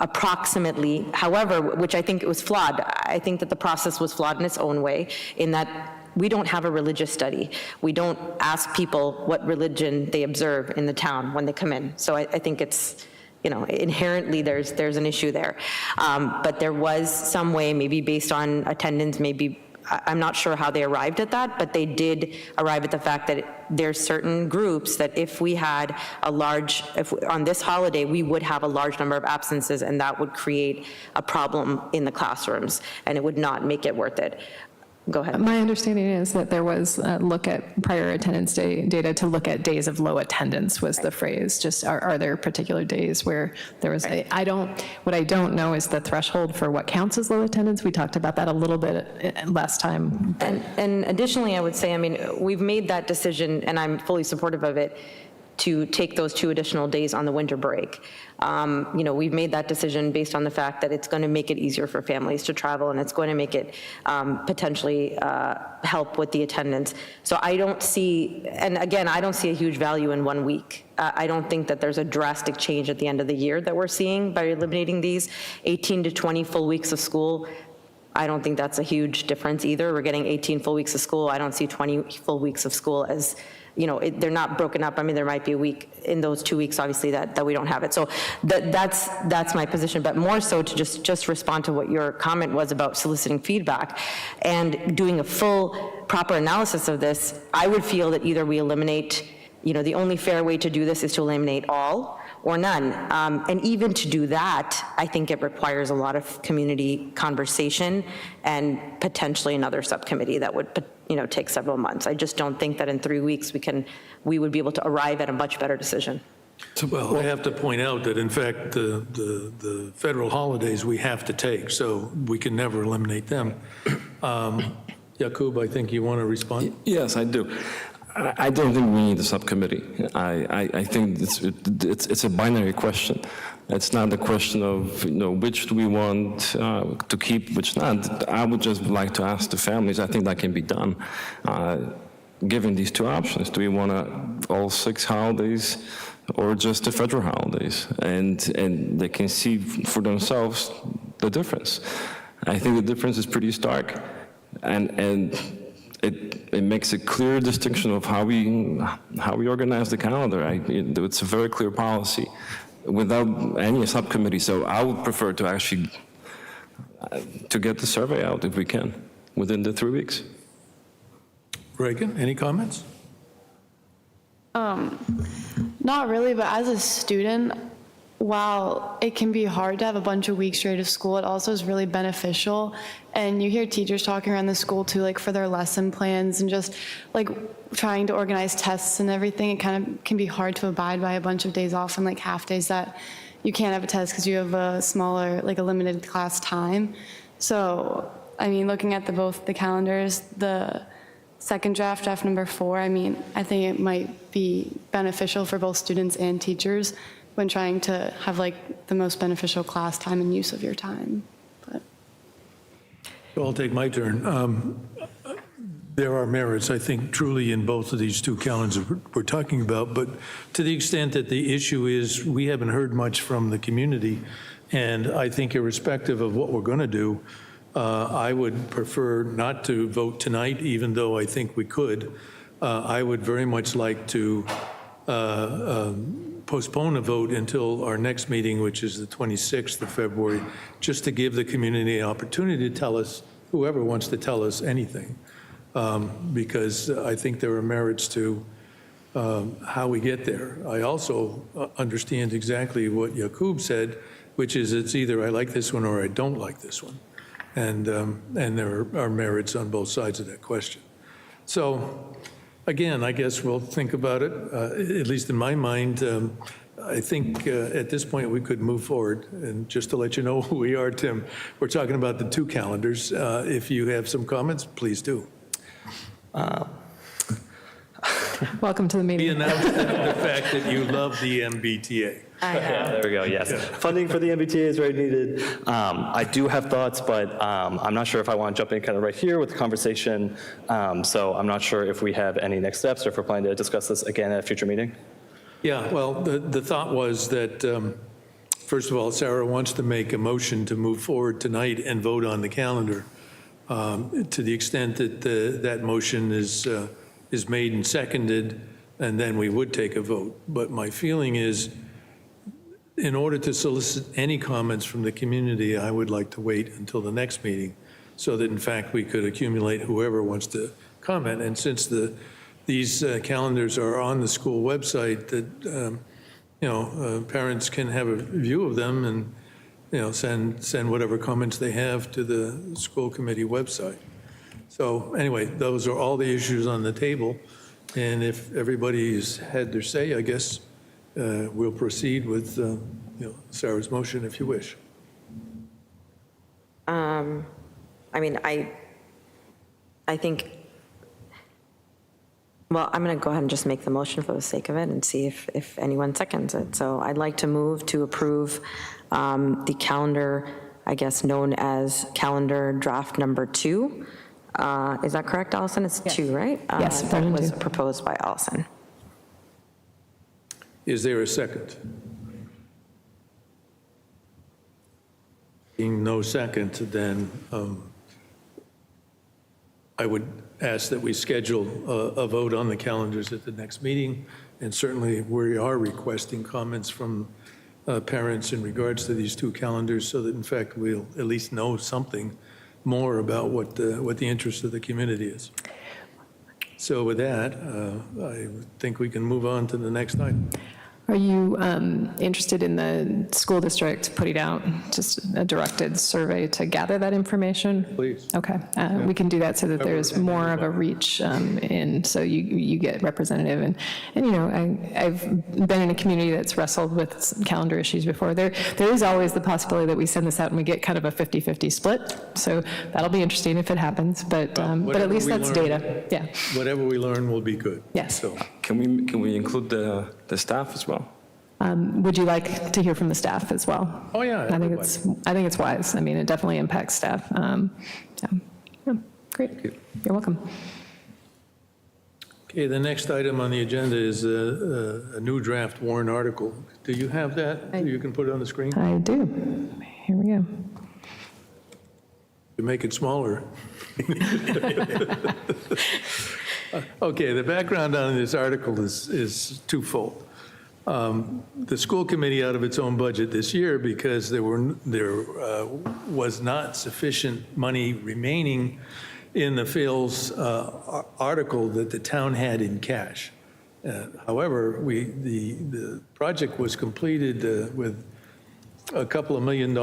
approximately, however, which I think it was flawed. I think that the process was flawed in its own way, in that we don't have a religious study. We don't ask people what religion they observe in the town when they come in. So I think it's, inherently there's an issue there. But there was some way, maybe based on attendance, maybe, I'm not sure how they arrived at that, but they did arrive at the fact that there's certain groups that if we had on this holiday, we would have a large number of absences, and that would create a problem in the classrooms, and it would not make it worth it. Go ahead. My understanding is that there was a look at prior attendance data to look at days of low attendance was the phrase. Just are there particular days where there was, what I don't know is the threshold for what counts as low attendance. We talked about that a little bit last time. And additionally, I would say, we've made that decision, and I'm fully supportive of it, to take those 2 additional days on the winter break. We've made that decision based on the fact that it's going to make it easier for families to travel, and it's going to make it potentially help with the attendance. So I don't see, and again, I don't see a huge value in 1 week. I don't think that there's a drastic change at the end of the year that we're seeing by eliminating these 18 to 20 full weeks of school. I don't think that's a huge difference either. We're getting 18 full weeks of school. I don't see 20 full weeks of school as, they're not broken up. There might be a week in those 2 weeks, obviously, that we don't have it. So that's my position, but more so to just respond to what your comment was about soliciting feedback and doing a full, proper analysis of this. I would feel that either we eliminate, the only fair way to do this is to eliminate all or none. And even to do that, I think it requires a lot of community conversation and potentially another subcommittee that would, take several months. I just don't think that in 3 weeks we would be able to arrive at a much better decision. Well, I have to point out that, in fact, the federal holidays we have to take, so we can never eliminate them. Yakub, I think you want to respond? Yes, I do. I don't think we need a subcommittee. I think it's a binary question. It's not a question of, which do we want to keep, which not. I would just like to ask the families, I think that can be done, given these two options. Do we want all 6 holidays or just the federal holidays? And they can see for themselves the difference. I think the difference is pretty stark. And it makes a clear distinction of how we organize the calendar. It's a very clear policy without any subcommittee. So I would prefer to actually to get the survey out if we can within the 3 weeks. Reagan, any comments? Not really, but as a student, while it can be hard to have a bunch of weeks straight of school, it also is really beneficial. And you hear teachers talking around the school too, like for their lesson plans and just like trying to organize tests and everything. It kind of can be hard to abide by a bunch of days off and like half days that you can't have a test because you have a smaller, like a limited class time. So, I mean, looking at both the calendars, the second draft number 4, I mean, I think it might be beneficial for both students and teachers when trying to have like the most beneficial class time and use of your time. But. So I'll take my turn. There are merits, I think, truly in both of these two calendars we're talking about, but to the extent that the issue is we haven't heard much from the community, and I think irrespective of what we're going to do, I would prefer not to vote tonight, even though I think we could. I would very much like to postpone a vote until our next meeting, which is the 26th of February, just to give the community an opportunity to tell us, whoever wants to tell us anything, because I think there are merits to how we get there. I also understand exactly what Yakub said, which is it's either I like this one or I don't like this one. And there are merits on both sides of that question. So again, I guess we'll think about it. At least in my mind, I think at this point we could move forward. And just to let you know who we are, Tim, we're talking about the two calendars. If you have some comments, please do. Welcome to the We meeting. announced the fact that you love the MBTA. There we go, yes. Funding for the MBTA is very needed. I do have thoughts, but I'm not sure if I want to jump in kind of right here with the conversation. So I'm not sure if we have any next steps or if we're planning to discuss this again at a future meeting. Yeah, well, the thought was that, first of all, Sarah wants to make a motion to move forward tonight and vote on the calendar. To the extent that that motion is made and seconded, and then we would take a vote. But my feeling is, in order to solicit any comments from the community, I would like to wait until the next meeting so that, in fact, we could accumulate whoever wants to comment. And since these calendars are on the school website, that parents can have a view of them and send whatever comments they have to the school committee website. So anyway, those are all the issues on the table. And if everybody's had their say, I guess we'll proceed with Sarah's motion if you wish. I mean, I think, well, I'm going to go ahead and just make the motion for the sake of it and see if anyone seconds it. So I'd like to move to approve the calendar, I guess, known as calendar draft number 2. Is that correct, Allison? It's 2, right? Yes, That version was 2. proposed by Allison. Is there a second? Being no second, then I would ask that we schedule a vote on the calendars at the next meeting. And certainly we are requesting comments from parents in regards to these two calendars so that, in fact, we'll at least know something more about what the interest of the community is. So with that, I think we can move on to the next item. Are you interested in the school district putting out just a directed survey to gather that information? Please. Okay, we can do that so that there's more of a reach in, so you get representative. And you know, I've been in a community that's wrestled with calendar issues before. There is always the possibility that we send this out and we get kind of a 50-50 split. So that'll be interesting if it happens, but at least that's data, yeah. Whatever we learn will be good. Yes. So, Can we include the staff as well? Would you like to hear from the staff as well? oh, yeah. I think it's wise. I mean, it definitely impacts staff. Yeah, great. You're welcome. Okay, the next item on the agenda is a new draft warrant article. Do you have that? You can put it on the screen? I do. Here we go. To make it smaller. Okay, the background on this article is twofold. The school committee, out of its own budget this year, because there was not sufficient money remaining in the Phil's article that the town had in cash. However, the project was completed with a couple of $1 million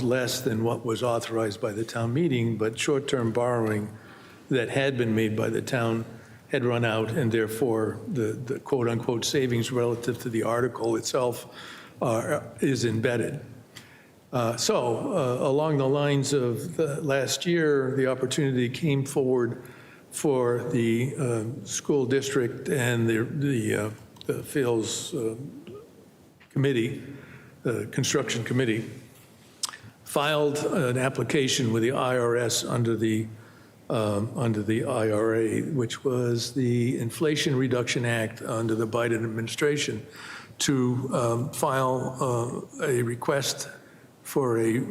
less than what was authorized by the town meeting, but short-term borrowing that had been made by the town had run out, and therefore the quote-unquote savings relative to the article itself is embedded. So along the lines of last year, the opportunity came forward for the school district and the Phil's committee, the construction committee, filed an application with the IRS under the IRA, which was the Inflation Reduction Act under the Biden administration, to file a request for a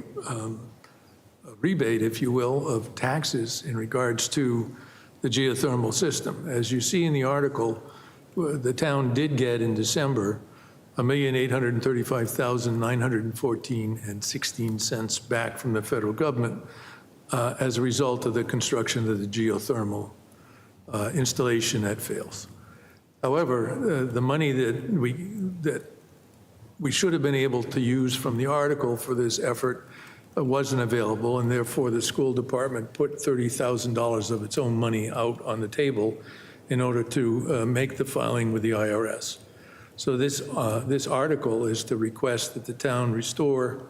rebate, if you will, of taxes in regards to the geothermal system. As you see in the article, the town did get in December $1,835,914.16 back from the federal government as a result of the construction of the geothermal installation at Fales. However, the money that we should have been able to use from the article for this effort wasn't available, and therefore the school department put $30,000 of its own money out on the table in order to make the filing with the IRS. So this article is to request that the town restore,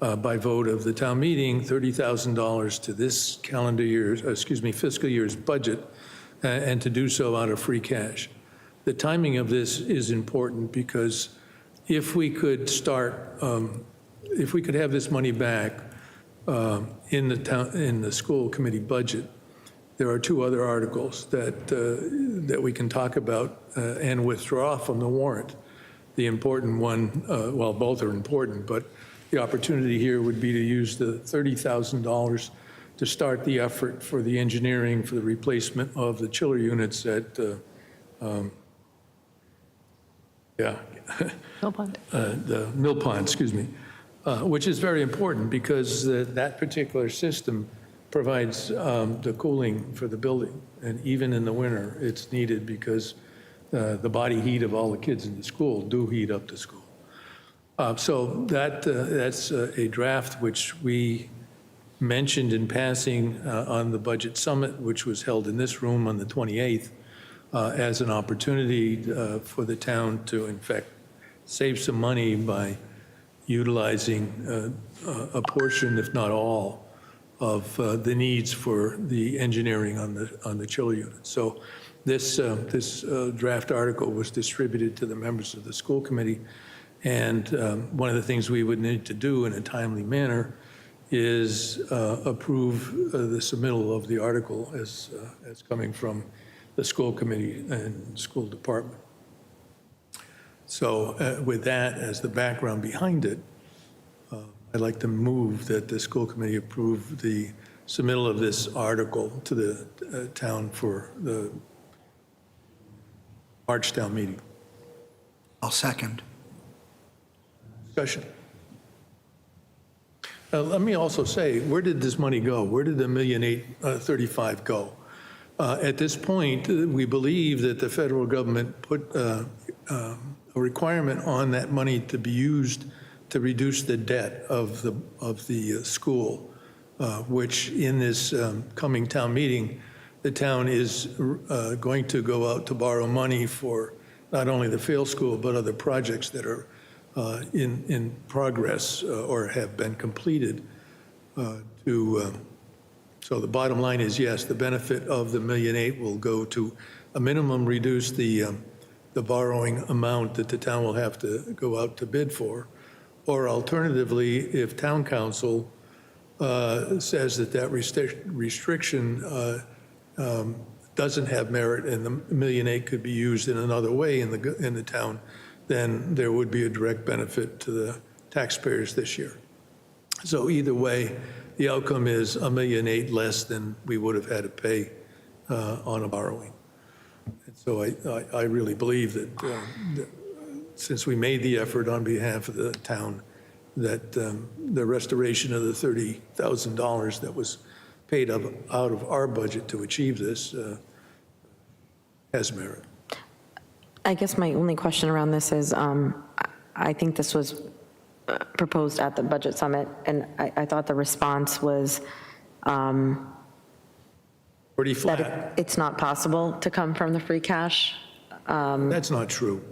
by vote of the town meeting, $30,000 to this fiscal year's budget, and to do so out of free cash. The timing of this is important because if we could have this money back in the school committee budget, there are two other articles that we can talk about and withdraw from the warrant. The important one, well, both are important, but the opportunity here would be to use the $30,000 to start the effort for the engineering for the replacement of the chiller units at, Mill Pond. the Mill Pond, excuse me, which is very important because that particular system provides the cooling for the building. And even in the winter, it's needed because the body heat of all the kids in the school do heat up the school. So that's a draft which we mentioned in passing on the budget summit, which was held in this room on the 28th, as an opportunity for the town to, in fact, save some money by utilizing a portion, if not all, of the needs for the engineering on the chiller unit. So this draft article was distributed to the members of the school committee. And one of the things we would need to do in a timely manner is approve the submittal of the article as coming from the school committee and school department. So with that as the background behind it, I'd like to move that the school committee approve the submittal of this article to the town for the March town meeting. I'll second. Discussion. Let me also say, where did this money go? Where did the $1,835,000 go? At this point, we believe that the federal government put a requirement on that money to be used to reduce the debt of the school, which in this coming town meeting, the town is going to go out to borrow money for not only the field school, but other projects that are in progress or have been completed so the bottom line is, yes, the benefit of the $1.8 million will go to a minimum reduce the borrowing amount that the town will have to go out to bid for. Or alternatively, if town council says that restriction doesn't have merit and the $1.8 million could be used in another way in the town, then there would be a direct benefit to the taxpayers this year. So either way, the outcome is $1.8 million less than we would have had to pay on a borrowing. And so I really believe that since we made the effort on behalf of the town, that the restoration of the $30,000 that was paid out of our budget to achieve this has merit. I guess my only question around this is, I think this was proposed at the budget summit, and I thought the response was Pretty flat. that it's not possible to come from the free cash. That's not true.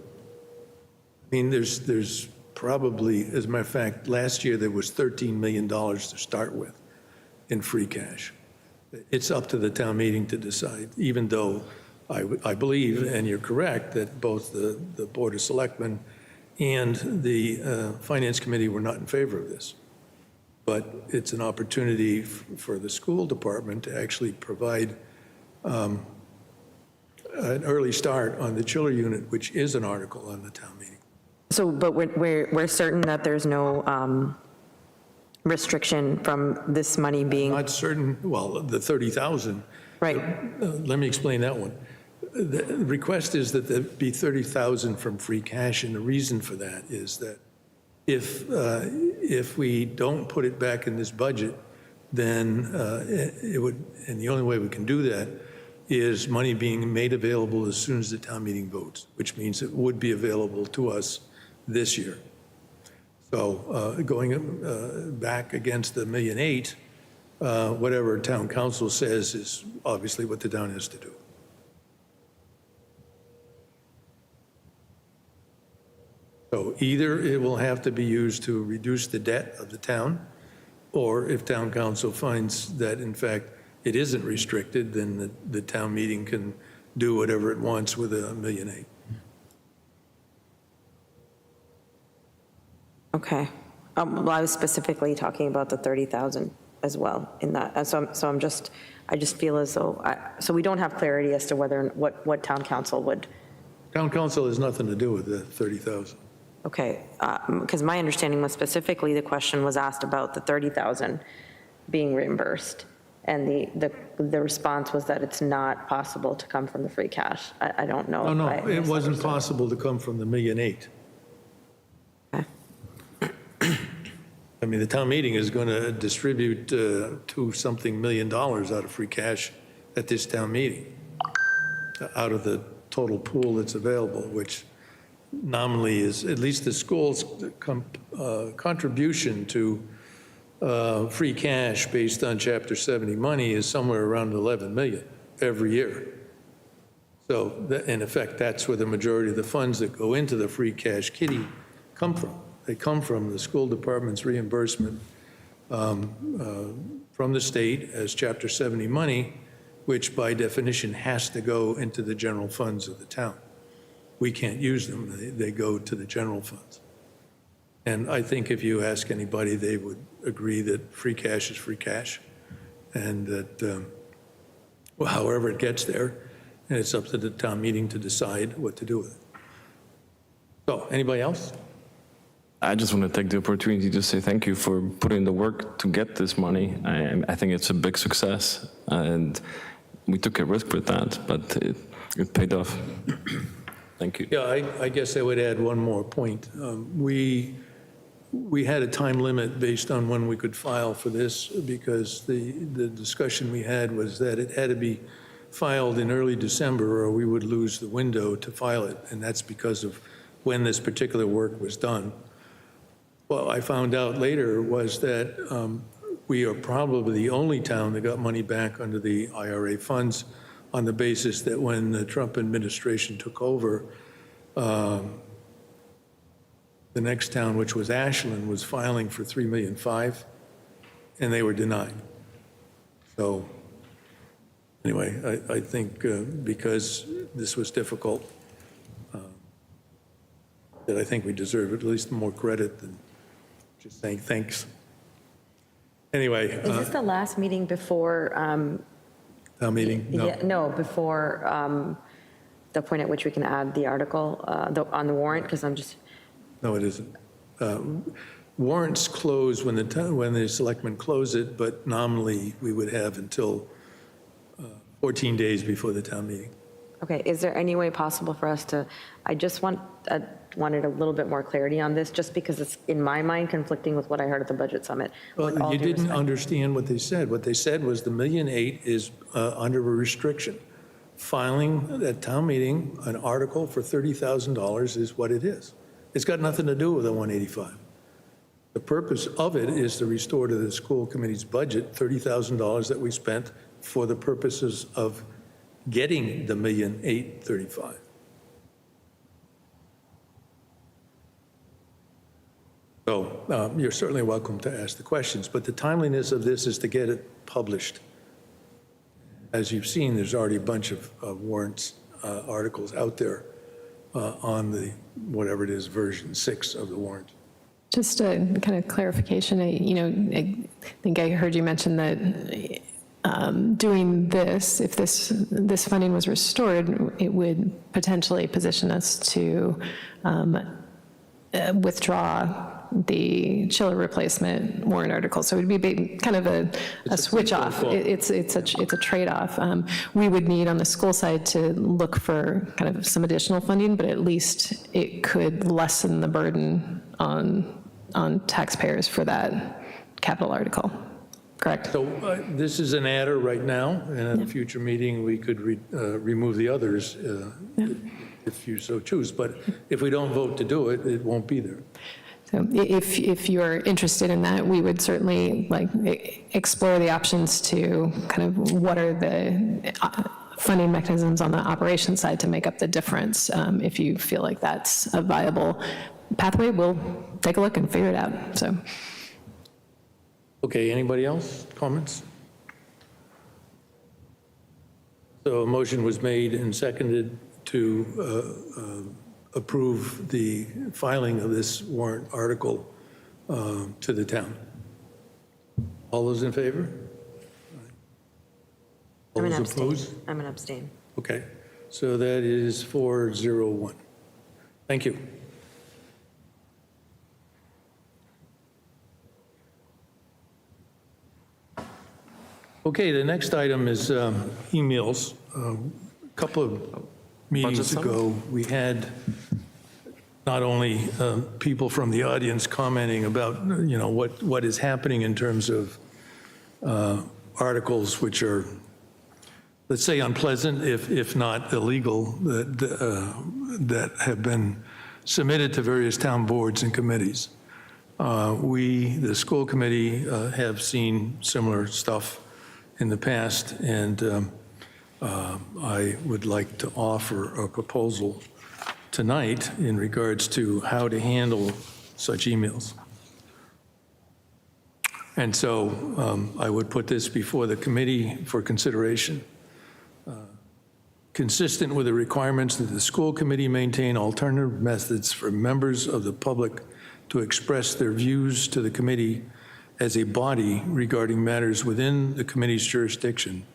I mean, there's probably, as a matter of fact, last year there was $13 million to start with in free cash. It's up to the town meeting to decide, even though I believe, and you're correct, that both the Board of Selectmen and the Finance Committee were not in favor of this. But it's an opportunity for the school department to actually provide an early start on the chiller unit, which is an article on the town meeting. So, but we're certain that there's no restriction from this money being, Not certain, well, the 30,000. right? Let me explain that one. The request is that there be 30,000 from free cash, and the reason for that is that if we don't put it back in this budget, then it would, and the only way we can do that is money being made available as soon as the town meeting votes, which means it would be available to us this year. So going back against the $1.8 million, whatever town council says is obviously what the town has to do. So either it will have to be used to reduce the debt of the town, or if town council finds that in fact it isn't restricted, then the town meeting can do whatever it wants with $1.8 million. Okay. Well, I was specifically talking about the 30,000 as well in that. So I just feel as though, so we don't have clarity as to whether, what town council would. Town council has nothing to do with the 30,000. Okay, because my understanding was specifically the question was asked about the 30,000 being reimbursed. And the response was that it's not possible to come from the free cash. I don't know. Oh, no, if I it wasn't misunderstood. possible to come from the $1.8 million. Okay. I mean, the town meeting is going to distribute $2-something million out of free cash at this town meeting, out of the total pool that's available, which nominally is, at least the school's contribution to free cash based on Chapter 70 money is somewhere around 11 million every year. So in effect, that's where the majority of the funds that go into the free cash kitty come from. They come from the school department's reimbursement from the state as Chapter 70 money, which by definition has to go into the general funds of the town. We can't use them. They go to the general funds. And I think if you ask anybody, they would agree that free cash is free cash, and that well, however it gets there, and it's up to the town meeting to decide what to do with it. So, anybody else? I just want to take the opportunity to say thank you for putting the work to get this money. I think it's a big success, and we took a risk with that, but it paid off. Thank you. Yeah, I guess I would add one more point. We had a time limit based on when we could file for this, because the discussion we had was that it had to be filed in early December or we would lose the window to file it, and that's because of when this particular work was done. What I found out later was that we are probably the only town that got money back under the IRA funds on the basis that when the Trump administration took over, the next town, which was Ashland, was filing for $3.5 million, and they were denied. So anyway, I think because this was difficult, that I think we deserve at least more credit than just saying thanks. Anyway. Is this the last meeting before? Town meeting? No. Yeah, no, before the point at which we can add the article on the warrant, because I'm just. No, it isn't. Warrants close when the selectmen close it, but nominally we would have until 14 days before the town meeting. Okay, is there any way possible for us to, I just wanted a little bit more clarity on this, just because it's, in my mind, conflicting with what I heard at the budget summit. With all You due didn't respect. understand what they said. What they said was the $1.8 million is under a restriction. Filing at town meeting an article for $30,000 is what it is. It's got nothing to do with the 185. The purpose of it is to restore to the school committee's budget $30,000 that we spent for the purposes of getting the $1.835 million. So you're certainly welcome to ask the questions, but the timeliness of this is to get it published. As you've seen, there's already a bunch of warrants articles out there on the, whatever it is, version 6 of the warrant. Just a kind of clarification, I think I heard you mention that doing this, if this funding was restored, it would potentially position us to withdraw the chiller replacement warrant article. So it would be kind of a switch off. It's a trade-off. We would need on the school side to look for kind of some additional funding, but at least it could lessen the burden on taxpayers for that capital article. Correct? So this is an adder right now, and at a future meeting, we could remove the others if you so choose. But if we don't vote to do it, it won't be there. So if you're interested in that, we would certainly explore the options to kind of what are the funding mechanisms on the operations side to make up the difference. If you feel like that's a viable pathway, we'll take a look and figure it out. So. Okay, anybody else? Comments? So a motion was made and seconded to approve the filing of this warrant article to the town. All those in favor? All I'm those going to abstain. opposed? I'm going to abstain. Okay, so that is 401. Thank you. Okay, the next item is emails. A couple of meetings ago, we had not only people from the audience commenting about, what is happening in terms of articles which are, let's say, unpleasant, if not illegal, that have been submitted to various town boards and committees. We, the school committee, have seen similar stuff in the past, and I would like to offer a proposal tonight in regards to how to handle such emails. And so I would put this before the committee for consideration. Consistent with the requirements that the school committee maintain alternative methods for members of the public to express their views to the committee as a body regarding matters within the committee's jurisdiction,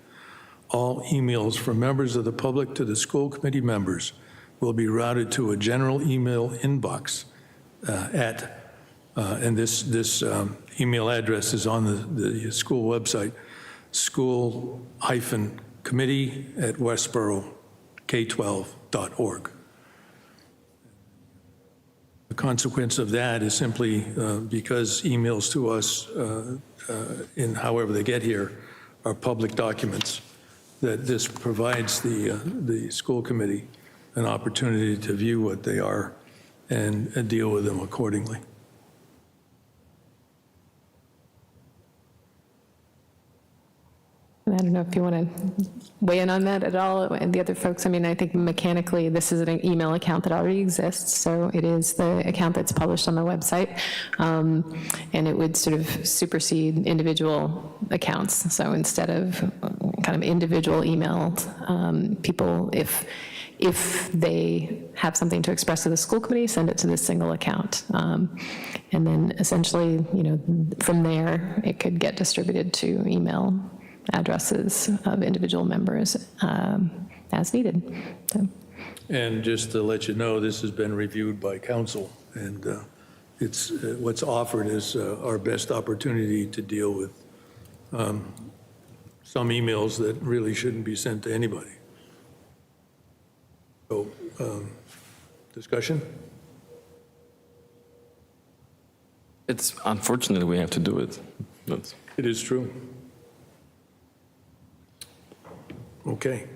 all emails from members of the public to the school committee members will be routed to a general email inbox and this email address is on the school website, school-committee@westborough-k12.org. The consequence of that is simply because emails to us, in however they get here, are public documents, that this provides the school committee an opportunity to view what they are and deal with them accordingly. I don't know if you want to weigh in on that at all, and the other folks. I mean, I think mechanically, this is an email account that already exists, so it is the account that's published on the website, and it would sort of supersede individual accounts. So instead of kind of individual emailed people, if they have something to express to the school committee, send it to this single account. And then essentially, from there, it could get distributed to email addresses of individual members as needed. So. And just to let you know, this has been reviewed by council, and it's what's offered is our best opportunity to deal with some emails that really shouldn't be sent to anybody. So, discussion? It's unfortunate we have to do it. It is true. Okay.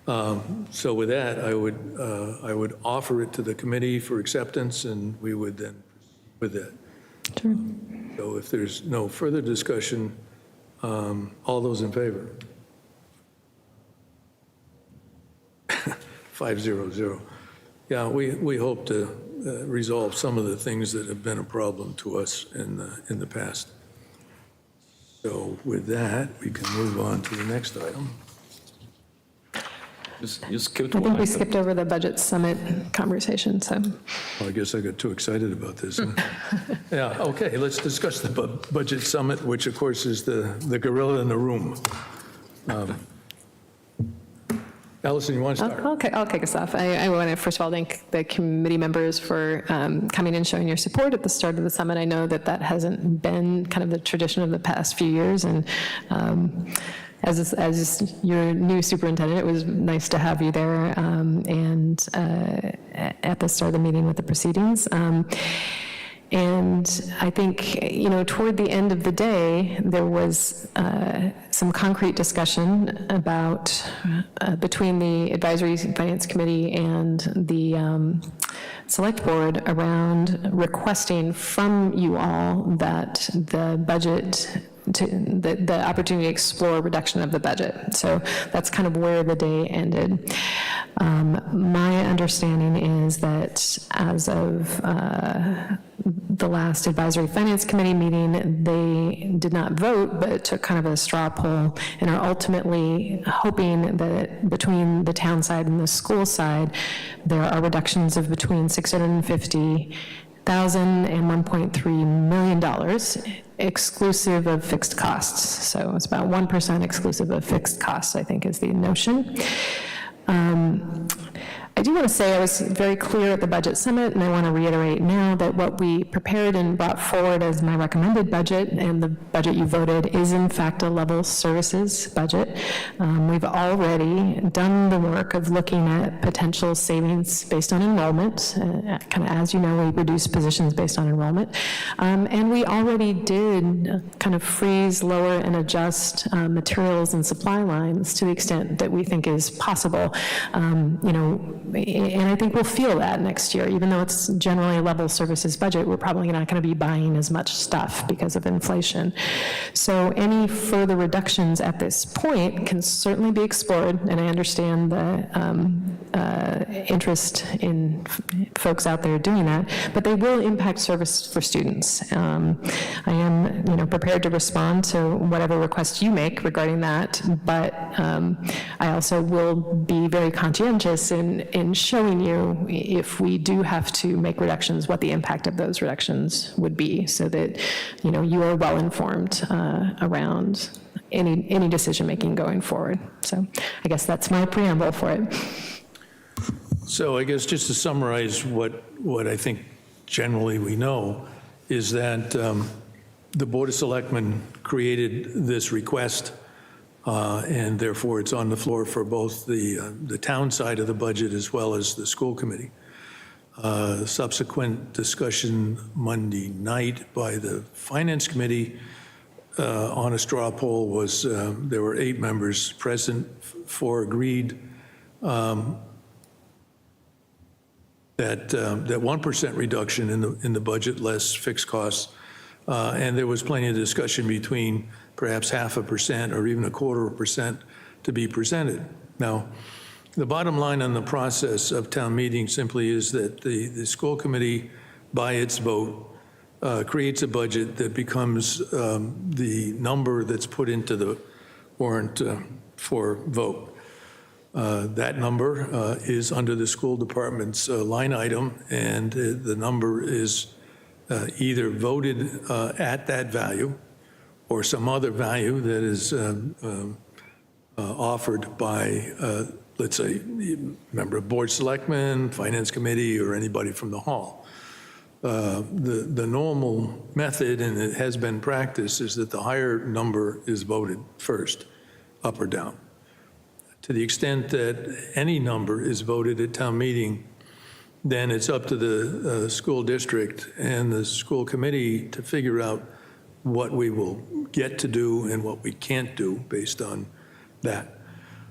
So with that, I would offer it to the committee for acceptance, and we would then proceed with that. Sure. So if there's no further discussion, all those in favor? 500. Yeah, we hope to resolve some of the things that have been a problem to us in the past. So with that, we can move on to the next item. You skipped I one think we item. skipped over the budget summit conversation, so. Well, I guess I got too excited about this. Huh? Yeah, okay, let's discuss the budget summit, which of course is the gorilla in the room. Allison, you want to start? Okay, I'll kick us off. I want to first of all thank the committee members for coming and showing your support at the start of the summit. I know that hasn't been kind of the tradition of the past few years, and as your new superintendent, it was nice to have you there and at the start of the meeting with the proceedings. And I think, toward the end of the day, there was some concrete discussion about, between the Advisory Finance Committee and the Select Board around requesting from you all that the budget, the opportunity to explore reduction of the budget. So that's kind of where the day ended. My understanding is that as of the last Advisory Finance Committee meeting, they did not vote, but took kind of a straw poll and are ultimately hoping that between the town side and the school side, there are reductions of between $650,000 and $1.3 million, exclusive of fixed costs. So it's about 1% exclusive of fixed costs, I think is the notion. I do want to say I was very clear at the budget summit, and I want to reiterate now that what we prepared and brought forward as my recommended budget, and the budget you voted, is in fact a level services budget. We've already done the work of looking at potential savings based on enrollment. Kind of, as you know, we reduce positions based on enrollment. And we already did kind of freeze, lower, and adjust materials and supply lines to the extent that we think is possible. And I think we'll feel that next year. Even though it's generally a level services budget, we're probably not going to be buying as much stuff because of inflation. So any further reductions at this point can certainly be explored, and I understand the interest in folks out there doing that, but they will impact service for students. I am, prepared to respond to whatever request you make regarding that, but I also will be very conscientious in showing you, if we do have to make reductions, what the impact of those reductions would be, so that you are well informed around any decision making going forward. So I guess that's my preamble for it. So I guess just to summarize what I think generally we know is that the Board of Selectmen created this request, and therefore it's on the floor for both the town side of the budget as well as the school committee. Subsequent discussion Monday night by the Finance Committee on a straw poll was, there were 8 members present, 4 agreed. that 1% reduction in the budget, less fixed costs. And there was plenty of discussion between perhaps 0.5% or even 0.25% to be presented. Now, the bottom line on the process of town meeting simply is that the school committee, by its vote, creates a budget that becomes the number that's put into the warrant for vote. That number is under the school department's line item, and the number is either voted at that value or some other value that is offered by, let's say, a member of board selectmen, finance committee, or anybody from the hall. The normal method, and it has been practiced, is that the higher number is voted first, up or down. To the extent that any number is voted at town meeting, then it's up to the school district and the school committee to figure out what we will get to do and what we can't do based on that.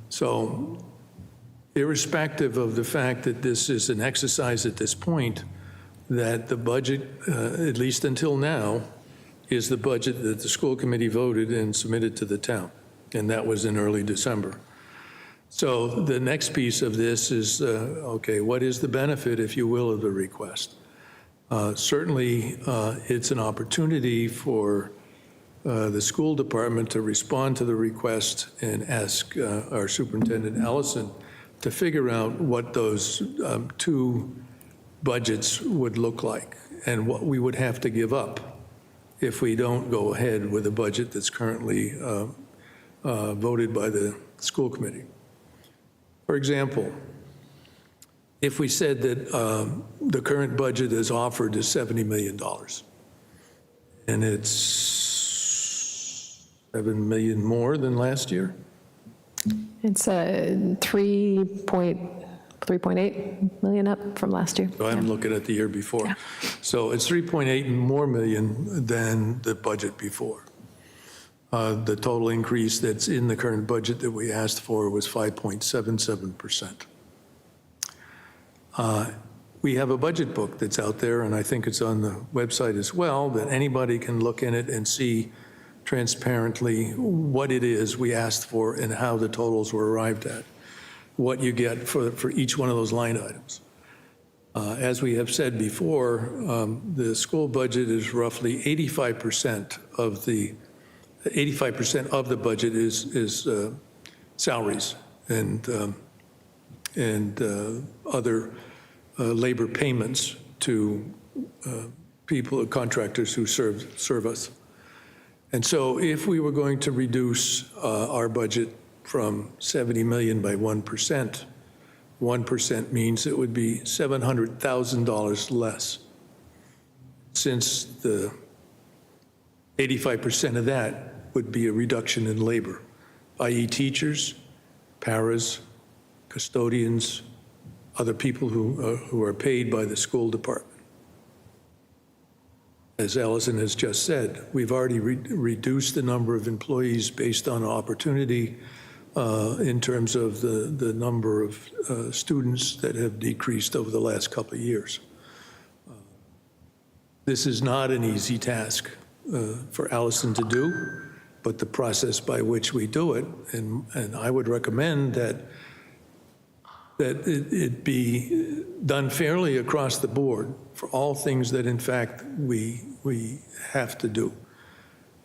So irrespective of the fact that this is an exercise at this point, that the budget, at least until now, is the budget that the school committee voted and submitted to the town, and that was in early December. So the next piece of this is, okay, what is the benefit, if you will, of the request? Certainly, it's an opportunity for the school department to respond to the request and ask our superintendent, Allison, to figure out what those two budgets would look like and what we would have to give up if we don't go ahead with a budget that's currently voted by the school committee. For example, if we said that the current budget as offered is $70 million, and it's $7 million more than last year? It's 3.8 million up from last year. So I'm looking at the year before. Yeah. So it's 3.8 more million than the budget before. The total increase that's in the current budget that we asked for was 5.77%. We have a budget book that's out there, and I think it's on the website as well, that anybody can look in it and see transparently what it is we asked for and how the totals were arrived at, what you get for each one of those line items. As we have said before, the school budget is roughly 85% of the budget is salaries and other labor payments to people, contractors who serve us. And so if we were going to reduce our budget from 70 million by 1%, 1% means it would be $700,000 less. Since the 85% of that would be a reduction in labor, i.e. teachers, paras, custodians, other people who are paid by the school department. As Allison has just said, we've already reduced the number of employees based on opportunity in terms of the number of students that have decreased over the last couple of years. This is not an easy task for Allison to do, but the process by which we do it, and I would recommend that it be done fairly across the board for all things that in fact we have to do,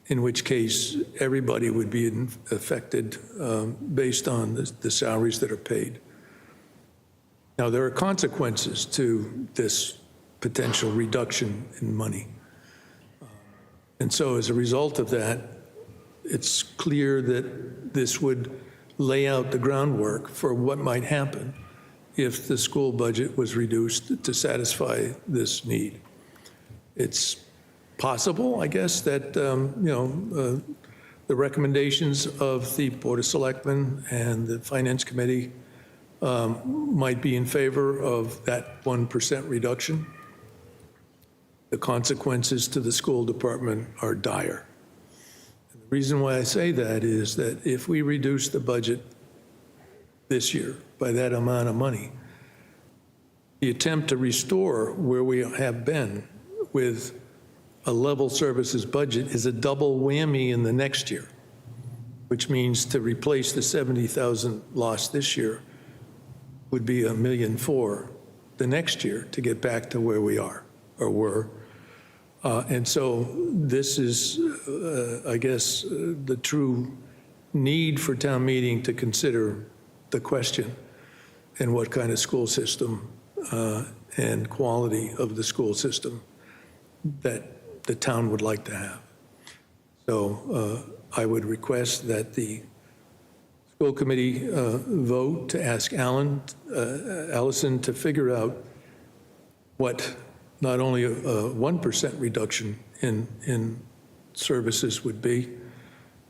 in which case everybody would be affected based on the salaries that are paid. Now, there are consequences to this potential reduction in money. And so as a result of that, it's clear that this would lay out the groundwork for what might happen if the school budget was reduced to satisfy this need. It's possible, I guess, that the recommendations of the Board of Selectmen and the Finance Committee might be in favor of that 1% reduction. The consequences to the school department are dire. And the reason why I say that is that if we reduce the budget this year by that amount of money, the attempt to restore where we have been with a level services budget is a double whammy in the next year, which means to replace the 70,000 lost this year would be $1.4 million the next year to get back to where we are or were. And so this is, I guess, the true need for town meeting to consider the question and what kind of school system and quality of the school system that the town would like to have. So I would request that the school committee vote to ask Allison to figure out what not only a 1% reduction in services would be,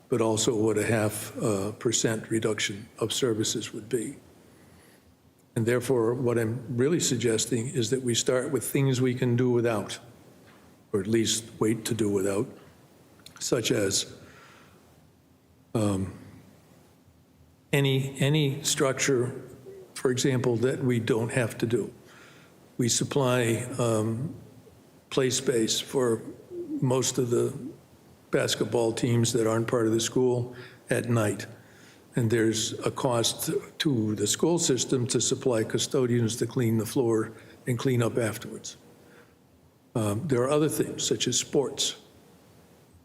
but also what a 0.5% reduction of services would be. And therefore, what I'm really suggesting is that we start with things we can do without, or at least wait to do without, such as any structure, for example, that we don't have to do. We supply play space for most of the basketball teams that aren't part of the school at night. And there's a cost to the school system to supply custodians to clean the floor and clean up afterwards. There are other things, such as sports,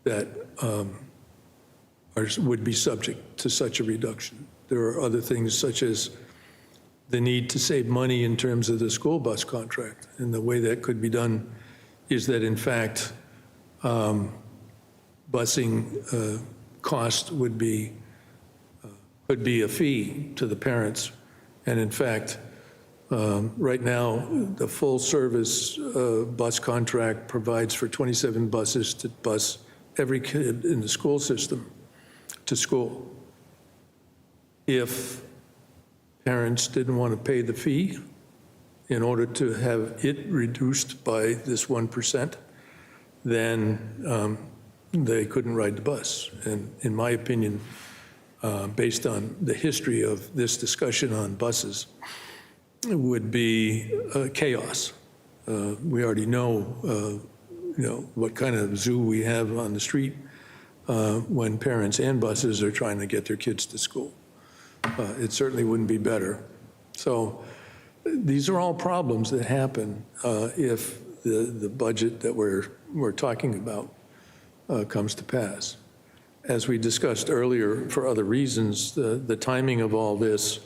that would be subject to such a reduction. There are other things, such as the need to save money in terms of the school bus contract. And the way that could be done is that, in fact, busing cost could be a fee to the parents. And in fact, right now, the full-service bus contract provides for 27 buses to bus every kid in the school system to school. If parents didn't want to pay the fee in order to have it reduced by this 1%, then they couldn't ride the bus. And in my opinion, based on the history of this discussion on buses, it would be chaos. We already know, what kind of zoo we have on the street when parents and buses are trying to get their kids to school. It certainly wouldn't be better. So these are all problems that happen if the budget that we're talking about comes to pass. As we discussed earlier, for other reasons, the timing of all this,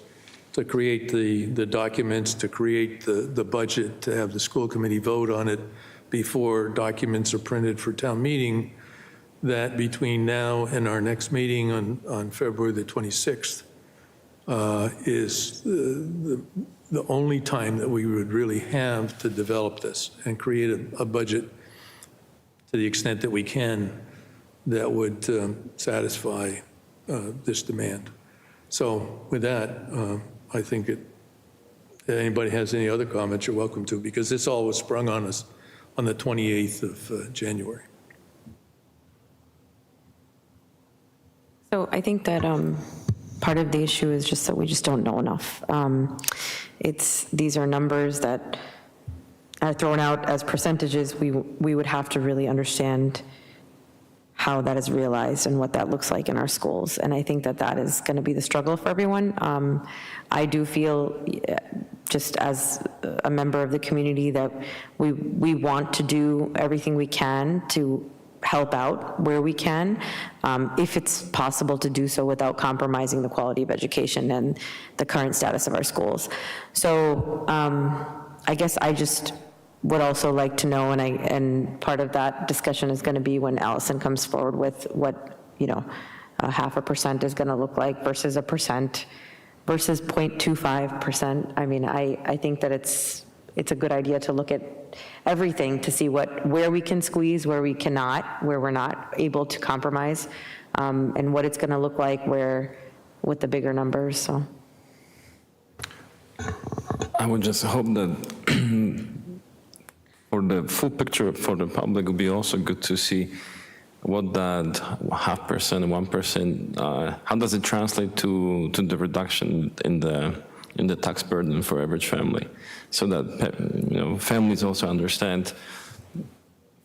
to create the documents, to create the budget, to have the school committee vote on it before documents are printed for town meeting, that between now and our next meeting on February the 26th is the only time that we would really have to develop this and create a budget to the extent that we can that would satisfy this demand. So with that, I think if anybody has any other comments, you're welcome to, because this all was sprung on us on the 28th of January. So I think that part of the issue is just that we just don't know enough. These are numbers that are thrown out as percentages. We would have to really understand how that is realized and what that looks like in our schools. And I think that is going to be the struggle for everyone. I do feel, just as a member of the community, that we want to do everything we can to help out where we can, if it's possible to do so without compromising the quality of education and the current status of our schools. So I guess I just would also like to know, and part of that discussion is going to be when Allison comes forward with what, 0.5% is going to look like versus 1% versus 0.25%. I mean, I think that it's a good idea to look at everything to see where we can squeeze, where we cannot, where we're not able to compromise, and what it's going to look like with the bigger numbers. So I would just hope that for the full picture for the public, it would be also good to see what that 0.5%, 1%, how does it translate to the reduction in the in the tax burden for average family, so that families also understand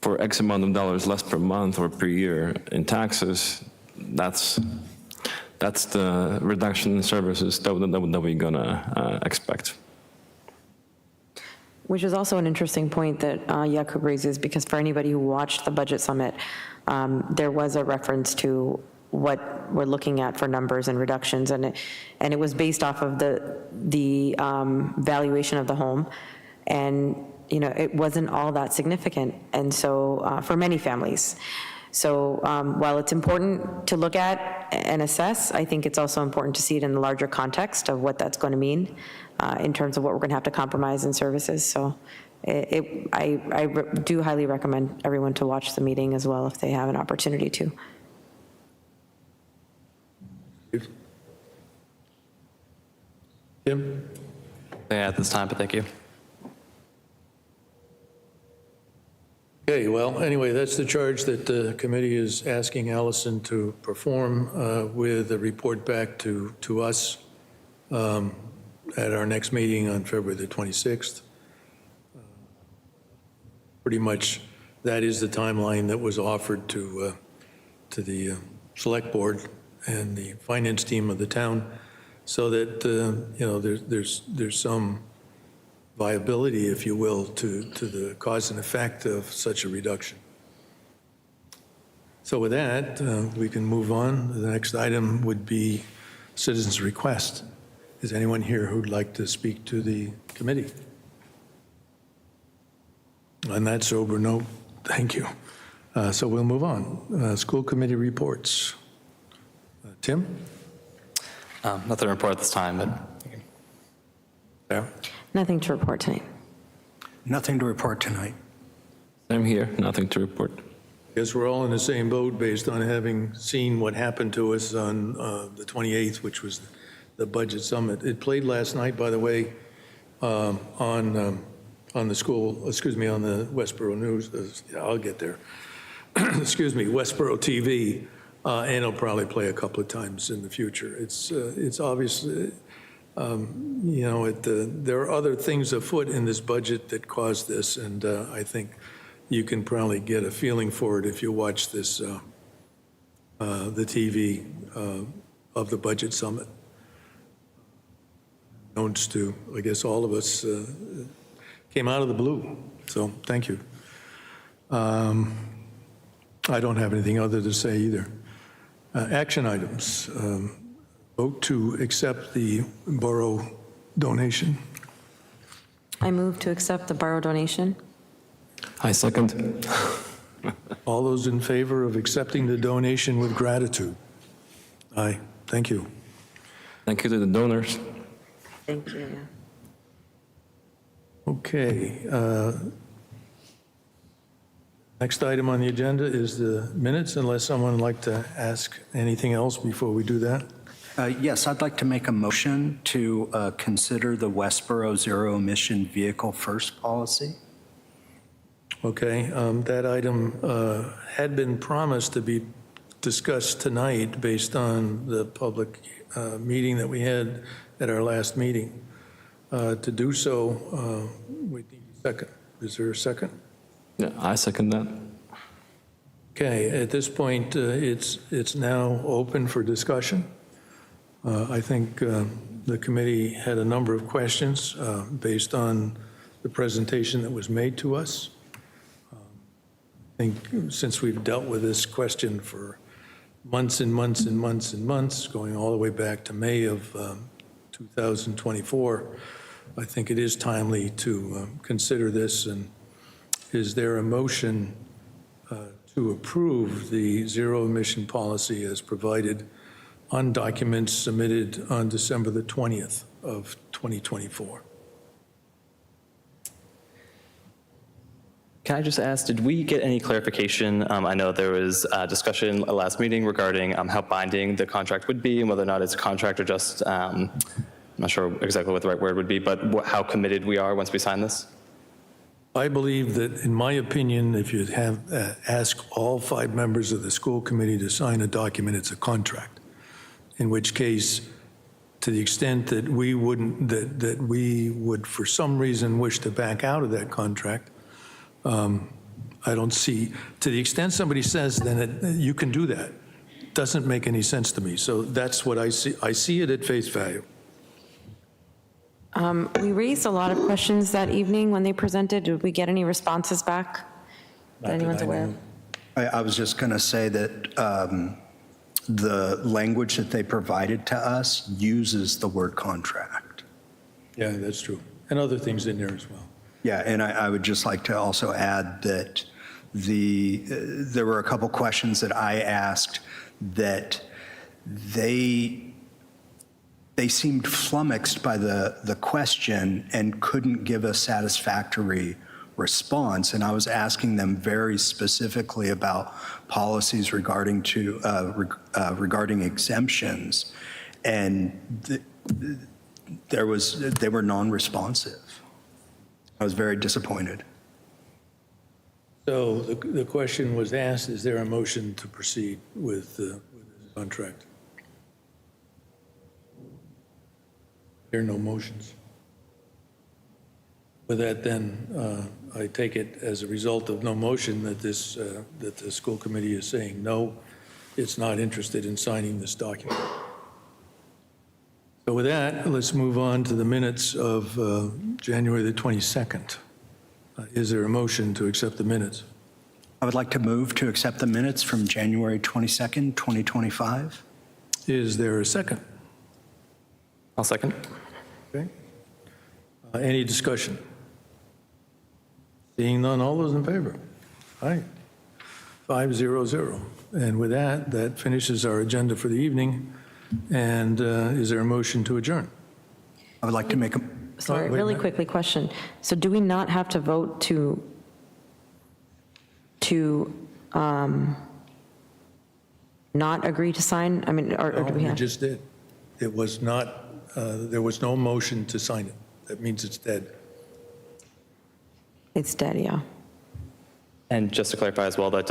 for X amount of dollars less per month or per year in taxes, that's the reduction in services that we're gonna expect. Which is also an interesting point that Jakub raises, because for anybody who watched the budget summit, there was a reference to what we're looking at for numbers and reductions, and it was based off of the valuation of the home, and it wasn't all that significant, and so for many families. So while it's important to look at and assess, I think it's also important to see it in the larger context of what that's going to mean in terms of what we're going to have to compromise in services. So I do highly recommend everyone to watch the meeting as well if they have an opportunity to. Tim? Yeah, at this time, but thank you. Okay, well, anyway, that's the charge that the committee is asking Allison to perform with a report back to us at our next meeting on February the 26th. Pretty much that is the timeline that was offered to the select board and the finance team of the town, so that there's some viability, if you will, to the cause and effect of such a reduction. So with that, we can move on. The next item would be citizens' request. Is anyone here who'd like to speak to the committee? On that sober note, thank you. So we'll move on. School committee reports. Tim? Nothing to report at this time, but Sarah? Nothing to report tonight. Nothing to report tonight. I'm here, nothing to report. Guess we're all in the same boat based on having seen what happened to us on the 28th, which was the budget summit. It played last night, by the way, on the school, excuse me, on the Westborough News. I'll get there. Excuse me, Westborough TV, and it'll probably play a couple of times in the future. It's obviously, there are other things afoot in this budget that caused this, and I think you can probably get a feeling for it if you watch this, the TV of the budget summit. Notes to, I guess, all of us came out of the blue, so thank you. I don't have anything other to say either. Action items. Vote to accept the BORO donation. I move to accept the BORO donation. I second. All those in favor of accepting the donation with gratitude? Aye. Thank you. Thank you to the donors. Thank you. Okay. Next item on the agenda is the minutes, unless someone would like to ask anything else before we do that. Yes, I'd like to make a motion to consider the Westborough zero emission vehicle first policy. Okay, that item had been promised to be discussed tonight based on the public meeting that we had at our last meeting. To do so, we need a second. Is there a second? Yeah, I second that. Okay, at this point, it's now open for discussion. I think the committee had a number of questions based on the presentation that was made to us. I think since we've dealt with this question for months and months and months and months, going all the way back to May of 2024, I think it is timely to consider this. And is there a motion to approve the zero emission policy as provided on documents submitted on December the 20th of 2024? can I just ask, did we get any clarification? I know there was a discussion at last meeting regarding how binding the contract would be and whether or not it's a contract or just, I'm not sure exactly what the right word would be, but how committed we are once we sign this? I believe that, in my opinion, if you have ask all 5 members of the school committee to sign a document, it's a contract, in which case to the extent that we wouldn't, that we would for some reason wish to back out of that contract, I don't see, to the extent somebody says, then you can do that. Doesn't make any sense to me. So that's what I see. I see it at face value. We raised a lot of questions that evening when they presented. Did we get any responses back that anyone's aware of? I was just going to say that the language that they provided to us uses the word contract. Yeah, that's true. And other things in there as well. Yeah, and I would just like to also add that there were a couple questions that I asked that they seemed flummoxed by the question and couldn't give a satisfactory response. And I was asking them very specifically about policies regarding exemptions, and they were non-responsive. I was very disappointed. So the question was asked, is there a motion to proceed with this contract? There are no motions. With that, then, I take it as a result of no motion that that the school committee is saying, no, it's not interested in signing this document. So with that, let's move on to the minutes of January the 22nd. Is there a motion to accept the minutes? I would like to move to accept the minutes from January 22nd, 2025. Is there a second? I'll second. Okay. Any discussion? Seeing none, all those in favor? Aye. 500. And with that, that finishes our agenda for the evening. And is there a motion to adjourn? I would like to make a, Sorry, wait a really minute. quickly question. So do we not have to vote to not agree to sign? I mean, or No, do we we have? just did. It was not, there was no motion to sign it. That means it's dead. It's dead, yeah. And just to clarify as well, that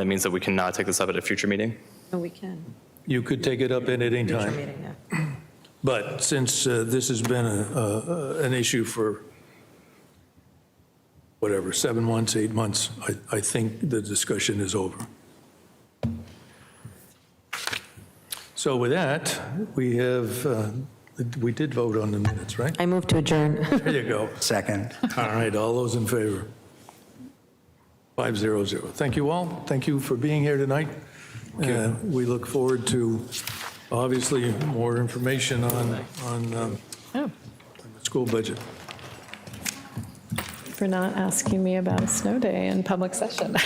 means that we cannot take this up at a future meeting? No, we can. You could take it up at any Future time. meeting, yeah. But since this has been an issue for, whatever, 7 months, 8 months, I think the discussion is over. So with that, we did vote on the minutes, right? I move to adjourn. There you go. second. All right, all those in favor? 500. Thank you all. Thank you for being here tonight. We look forward to, obviously, more information on the school budget. For not asking me about a snow day in public session.